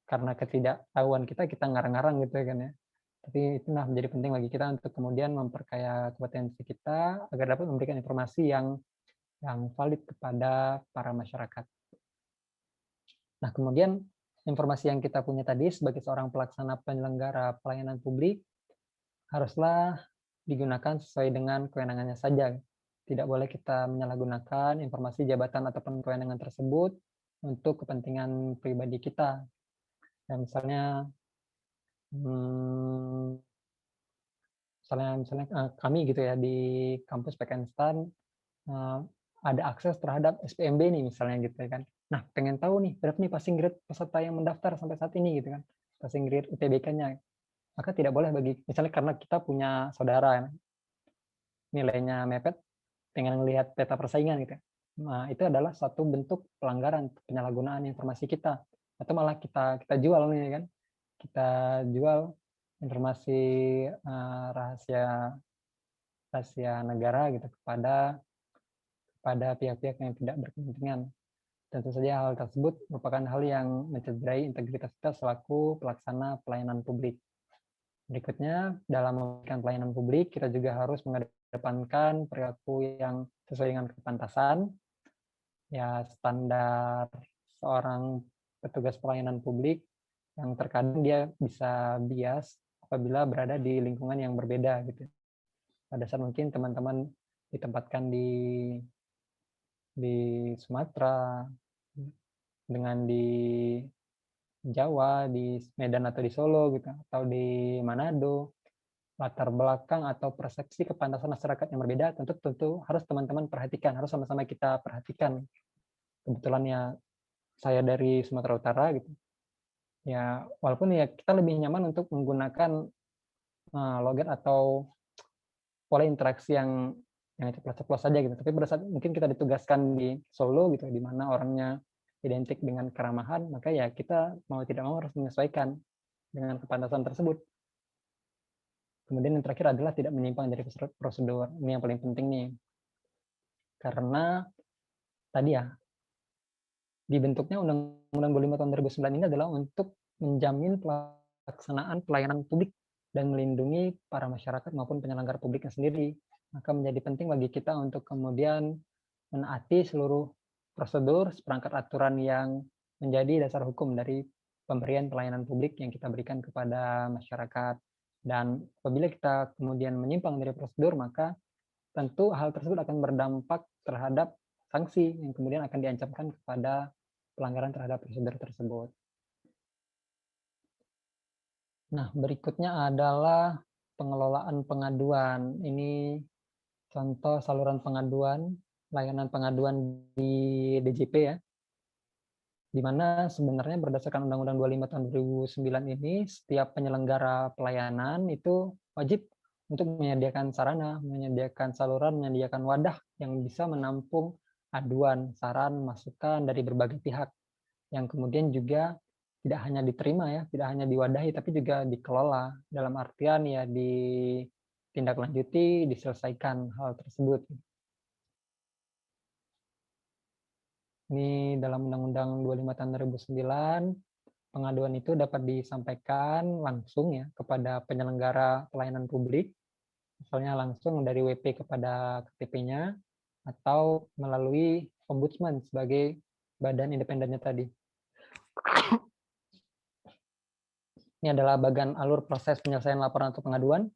karena ketidaktahuan kita ngarang-ngarang gitu kan ya. Tapi itu menjadi penting bagi kita untuk kemudian memperkaya kompetensi kita agar dapat memberikan informasi yang valid kepada para masyarakat. Nah, kemudian informasi yang kita punya tadi sebagai seorang pelaksana penyelenggara pelayanan publik haruslah digunakan sesuai dengan kewenangannya saja. Tidak boleh kita menyalahgunakan informasi jabatan ataupun kewenangan tersebut untuk kepentingan pribadi kita. Dan misalnya kami gitu ya di kampus PKN STAN ada akses terhadap SPMB nih misalnya gitu kan. Nah, pengen tahu nih berapa nih passing grade peserta yang mendaftar sampai saat ini gitu kan. Passing grade UTBK-nya. Maka tidak boleh bagi misalnya karena kita punya saudara nilainya mepet, pengen lihat peta persaingan gitu. Nah, itu adalah satu bentuk pelanggaran penyalahgunaan informasi kita atau malah kita jual nih kan. Kita jual informasi rahasia negara gitu kepada pihak-pihak yang tidak berkepentingan. Tentu saja hal tersebut merupakan hal yang mencederai integritas kita selaku pelaksana pelayanan publik. Berikutnya, dalam memberikan pelayanan publik, kita juga harus mengedepankan perilaku yang sesuai dengan kepantasan, ya standar seorang petugas pelayanan publik yang terkadang dia bisa bias apabila berada di lingkungan yang berbeda gitu. Pada saat mungkin teman-teman ditempatkan di Sumatera dengan di Jawa, di Medan atau di Solo gitu, atau di Manado, latar belakang atau persepsi kepantasan masyarakat yang berbeda tentu harus teman-teman perhatikan, harus sama-sama kita perhatikan. Kebetulan ya saya dari Sumatera Utara gitu. Ya, walaupun ya kita lebih nyaman untuk menggunakan logat atau pola interaksi yang ceplos-ceplos saja gitu. Tapi pada saat mungkin kita ditugaskan di Solo gitu, di mana orangnya identik dengan keramahan, maka ya kita mau tidak mau harus menyesuaikan dengan kepantasan tersebut. Kemudian yang terakhir adalah tidak menyimpang dari prosedur. Ini yang paling penting nih. Karena tadi ya, dibentuknya Undang-Undang 25 tahun 2009 ini adalah untuk menjamin pelaksanaan pelayanan publik dan melindungi para masyarakat maupun penyelenggara publiknya sendiri. Maka menjadi penting bagi kita untuk kemudian menaati seluruh prosedur, seperangkat aturan yang menjadi dasar hukum dari pemberian pelayanan publik yang kita berikan kepada masyarakat. Dan apabila kita kemudian menyimpang dari prosedur, maka tentu hal tersebut akan berdampak terhadap sanksi yang kemudian akan diancamkan kepada pelanggaran terhadap prosedur tersebut. Nah, berikutnya adalah pengelolaan pengaduan. Ini contoh saluran pengaduan, layanan pengaduan di DJP ya, di mana sebenarnya berdasarkan Undang-Undang 25 tahun 2009 ini, setiap penyelenggara pelayanan itu wajib untuk menyediakan sarana, menyediakan saluran, menyediakan wadah yang bisa menampung aduan, saran, masukan dari berbagai pihak, yang kemudian juga tidak hanya diterima ya, tidak hanya diwadahi, tapi juga dikelola, dalam artian ya ditindaklanjuti, diselesaikan hal tersebut. Ini dalam Undang-Undang 25 tahun 2009, pengaduan itu dapat disampaikan langsung ya kepada penyelenggara pelayanan publik, misalnya langsung dari WP kepada KTP-nya, atau melalui Ombudsman sebagai badan independennya tadi. Ini adalah bagian alur proses penyelesaian laporan atau pengaduan.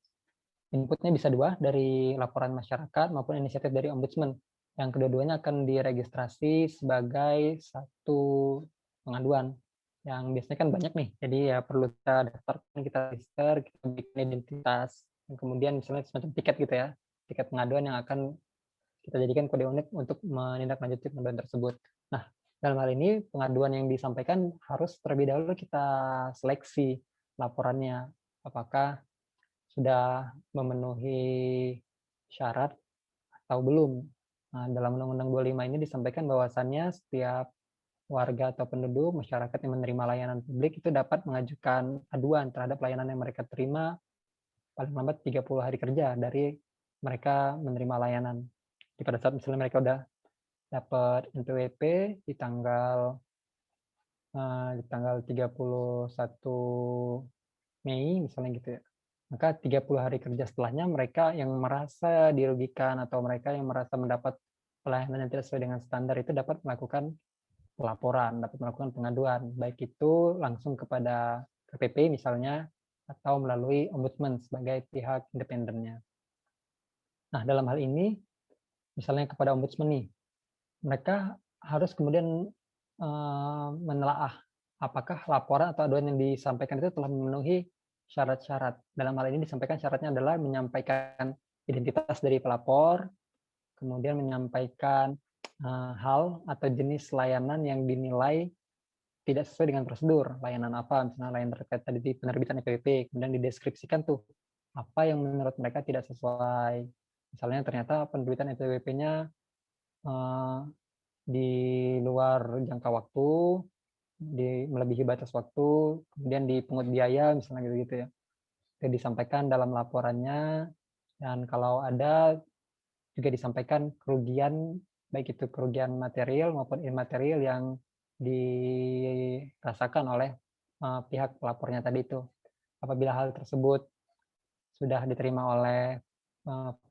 Inputnya bisa dua, dari laporan masyarakat maupun inisiatif dari Ombudsman. Yang kedua-duanya akan diregistrasi sebagai satu pengaduan. Yang biasanya kan banyak nih, jadi ya perlu kita daftarkan, kita register, kita bikin identitas. Dan kemudian misalnya semacam tiket gitu ya, tiket pengaduan yang akan kita jadikan kode unik untuk menindaklanjuti pengaduan tersebut. Nah, dalam hal ini pengaduan yang disampaikan harus terlebih dahulu kita seleksi laporannya, apakah sudah memenuhi syarat atau belum. Nah, dalam Undang-Undang 25 ini disampaikan bahwasannya setiap warga atau penduduk masyarakat yang menerima layanan publik itu dapat mengajukan aduan terhadap layanan yang mereka terima paling lambat 30 hari kerja dari mereka menerima layanan. Jadi pada saat misalnya mereka udah dapat NPWP di tanggal 31 Mei misalnya gitu ya, maka 30 hari kerja setelahnya mereka yang merasa dirugikan atau mereka yang merasa mendapat pelayanan yang tidak sesuai dengan standar itu dapat melakukan laporan, dapat melakukan pengaduan, baik itu langsung kepada KPP misalnya atau melalui Ombudsman sebagai pihak independennya. Nah, dalam hal ini misalnya kepada Ombudsman nih, mereka harus kemudian menelaah apakah laporan atau aduan yang disampaikan itu telah memenuhi syarat-syarat. Dalam hal ini disampaikan syaratnya adalah menyampaikan identitas dari pelapor, kemudian menyampaikan hal atau jenis layanan yang dinilai tidak sesuai dengan prosedur. Layanan apa, misalnya layanan terkait tadi di penerbitan NPWP, kemudian dideskripsikan tuh apa yang menurut mereka tidak sesuai. Misalnya ternyata penerbitan NPWP-nya di luar jangka waktu, melebihi batas waktu, kemudian dipungut biaya misalnya gitu ya. Itu disampaikan dalam laporannya, dan kalau ada juga disampaikan kerugian, baik itu kerugian material maupun imaterial yang dirasakan oleh pihak pelapornya tadi itu. Apabila hal tersebut sudah diterima oleh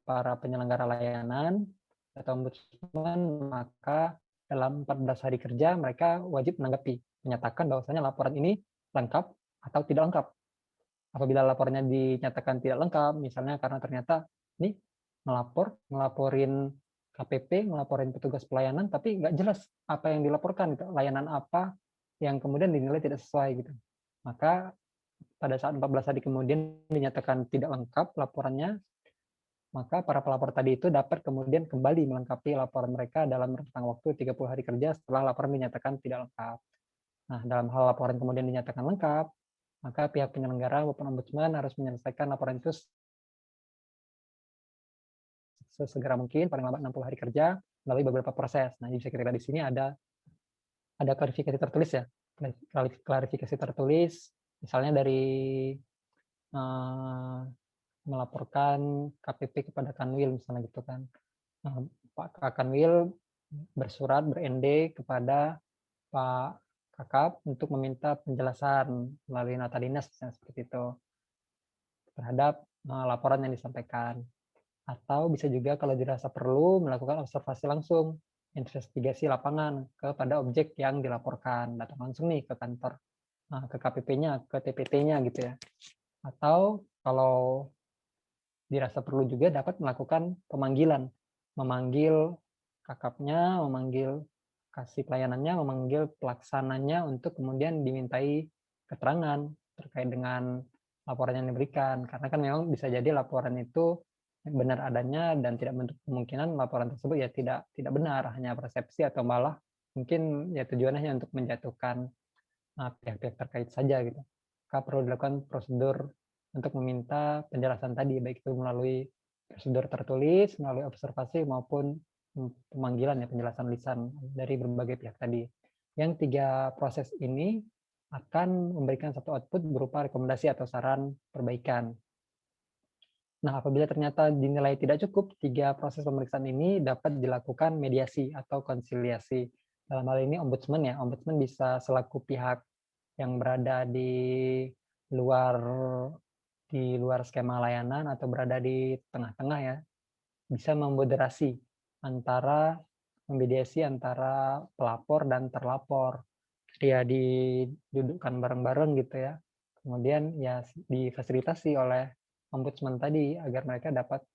para penyelenggara layanan atau Ombudsman, maka dalam 14 hari kerja mereka wajib menanggapi, menyatakan bahwasanya laporan ini lengkap atau tidak lengkap. Apabila laporannya dinyatakan tidak lengkap, misalnya karena ternyata ini ngelaporin KPP, ngelaporin petugas pelayanan, tapi nggak jelas apa yang dilaporkan, gitu. Layanan apa yang kemudian dinilai tidak sesuai gitu. Maka pada saat 14 hari kemudian dinyatakan tidak lengkap laporannya, maka para pelapor tadi itu dapat kemudian kembali melengkapi laporan mereka dalam rentang waktu 30 hari kerja setelah laporan dinyatakan tidak lengkap. Nah, dalam hal laporan kemudian dinyatakan lengkap, maka pihak penyelenggara maupun Ombudsman harus menyelesaikan laporan itu sesegera mungkin, paling lambat 60 hari kerja, melalui beberapa proses. Nah, bisa kita lihat di sini ada klarifikasi tertulis ya. Klarifikasi tertulis, misalnya dari melaporkan KPP kepada Kanwil misalnya gitu kan. Pak Kanwil bersurat ber-ND kepada Pak Kakap untuk meminta penjelasan melalui nota dinas misalnya seperti itu terhadap laporan yang disampaikan. Atau bisa juga kalau dirasa perlu melakukan observasi langsung, investigasi lapangan kepada objek yang dilaporkan, datang langsung nih ke kantor, ke KPP-nya, ke TPT-nya gitu ya. Atau kalau dirasa perlu juga dapat melakukan pemanggilan, memanggil kakapnya, memanggil kasih pelayanannya, memanggil pelaksananya untuk kemudian dimintai keterangan terkait dengan laporan yang diberikan. Karena kan memang bisa jadi laporan itu benar adanya dan tidak menutup kemungkinan laporan tersebut ya tidak benar, hanya persepsi atau malah mungkin ya tujuannya hanya untuk menjatuhkan pihak-pihak terkait saja gitu. Maka perlu dilakukan prosedur untuk meminta penjelasan tadi, baik itu melalui prosedur tertulis, melalui observasi maupun pemanggilan ya, penjelasan lisan dari berbagai pihak tadi. Yang 3 proses ini akan memberikan satu output berupa rekomendasi atau saran perbaikan. Nah, apabila ternyata dinilai tidak cukup, 3 proses pemeriksaan ini dapat dilakukan mediasi atau konsiliasi. Dalam hal ini ombudsman ya, ombudsman bisa selaku pihak yang berada di luar skema layanan atau berada di tengah-tengah ya, bisa memoderasi memediasi antara pelapor dan terlapor. Ya didudukkan bareng-bareng gitu ya. Kemudian ya difasilitasi oleh ombudsman tadi agar mereka dapat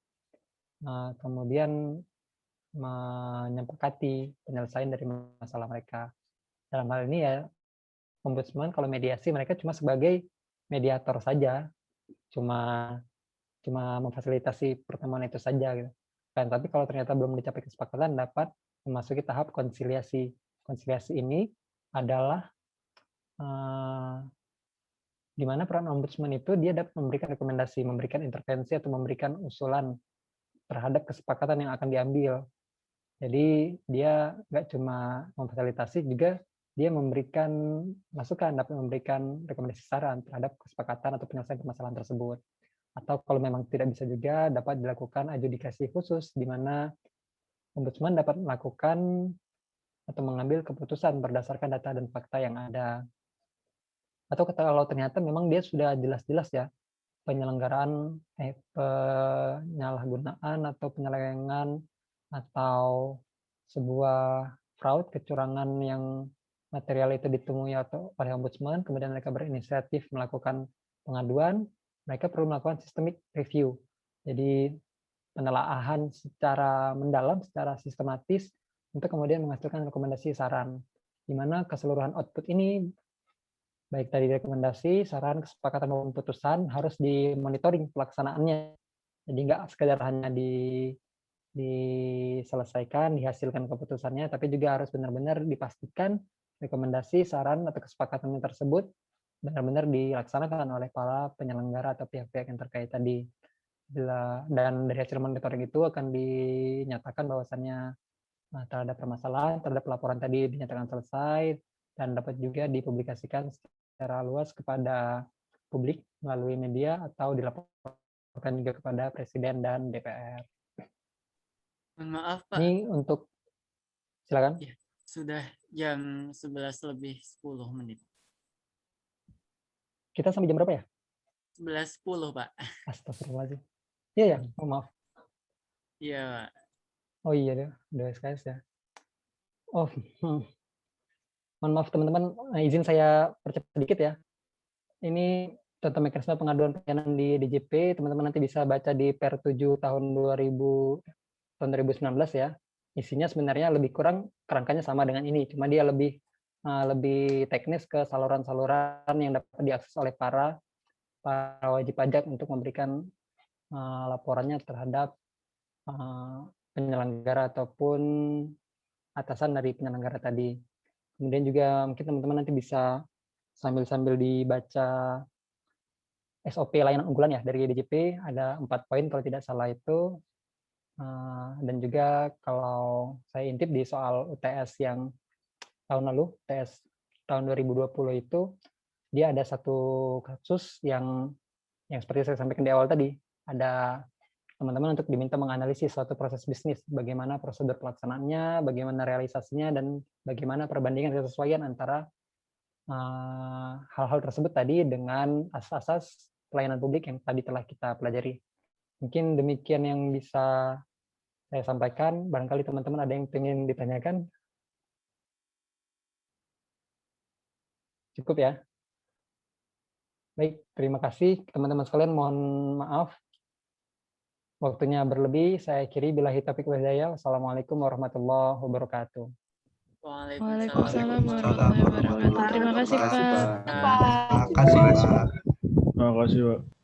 kemudian menyepakati penyelesaian dari masalah mereka. Dalam hal ini ya ombudsman kalau mediasi mereka cuma sebagai mediator saja, cuma memfasilitasi pertemuan itu saja gitu. Tapi kalau ternyata belum dicapai kesepakatan dapat memasuki tahap konsiliasi. Konsiliasi ini adalah di mana peran ombudsman itu dia dapat memberikan rekomendasi, memberikan intervensi atau memberikan usulan terhadap kesepakatan yang akan diambil. Jadi dia nggak cuma memfasilitasi, juga dia memberikan masukan, dapat memberikan rekomendasi saran terhadap kesepakatan atau penyelesaian permasalahan tersebut. Atau kalau memang tidak bisa juga dapat dilakukan adjudikasi khusus di mana ombudsman dapat melakukan atau mengambil keputusan berdasarkan data dan fakta yang ada. Atau kalau ternyata memang dia sudah jelas-jelas ya penyelenggaraan penyalahgunaan atau penyelewengan atau sebuah fraud, kecurangan yang material itu ditemui oleh ombudsman, kemudian mereka berinisiatif melakukan pengaduan, mereka perlu melakukan systemic review. Jadi penelaahan secara mendalam, secara sistematis, untuk kemudian menghasilkan rekomendasi saran, di mana keseluruhan output ini, baik dari rekomendasi, saran, kesepakatan maupun putusan, harus dimonitoring pelaksanaannya. Jadi nggak sekedar hanya diselesaikan, dihasilkan keputusannya, tapi juga harus benar-benar dipastikan rekomendasi, saran, atau kesepakatannya tersebut benar-benar dilaksanakan oleh para penyelenggara atau pihak-pihak yang terkait tadi. Dan dari hasil monitoring itu akan dinyatakan bahwasannya terhadap permasalahan, terhadap laporan tadi dinyatakan selesai, dan dapat juga dipublikasikan secara luas kepada publik melalui media atau dilaporkan juga kepada Presiden dan DPR. Maaf Pak. Ini untuk, silakan. Ya, sudah jam 11:10. Kita sampai jam berapa ya? 11:10 Pak. Astagfirullahaladzim. Iya ya, maaf. Iya Pak. Oh iya deh, udah SKS ya. Oh, mohon maaf teman-teman, izin saya percepat sedikit ya. Ini tentang mekanisme pengaduan pelayanan di DJP, teman-teman nanti bisa baca di Per 7 tahun 2019 ya. Isinya sebenarnya lebih kurang kerangkanya sama dengan ini, cuma dia lebih teknis ke saluran-saluran yang dapat diakses oleh para wajib pajak untuk memberikan laporannya terhadap penyelenggara ataupun atasan dari penyelenggara tadi. Kemudian juga mungkin teman-teman nanti bisa sambil dibaca SOP layanan unggulan ya dari DJP, ada 4 poin kalau tidak salah itu. Dan juga kalau saya intip di soal UTS yang tahun lalu, UTS tahun 2020 itu, dia ada satu kasus yang seperti saya sampaikan di awal tadi, ada teman-teman untuk diminta menganalisis suatu proses bisnis, bagaimana prosedur pelaksanaannya, bagaimana realisasinya, dan bagaimana perbandingan kesesuaian antara hal-hal tersebut tadi dengan asas-asas pelayanan publik yang tadi telah kita pelajari. Mungkin demikian yang bisa saya sampaikan, barangkali teman-teman ada yang ingin ditanyakan. Cukup ya? Baik, terima kasih teman-teman sekalian, mohon maaf waktunya berlebih, saya akhiri billahi taufiq wal hidayah. Wassalamualaikum warahmatullahi wabarakatuh. Waalaikumsalam warahmatullahi wabarakatuh. Terima kasih Pak. Terima kasih Pak. Terima kasih Pak.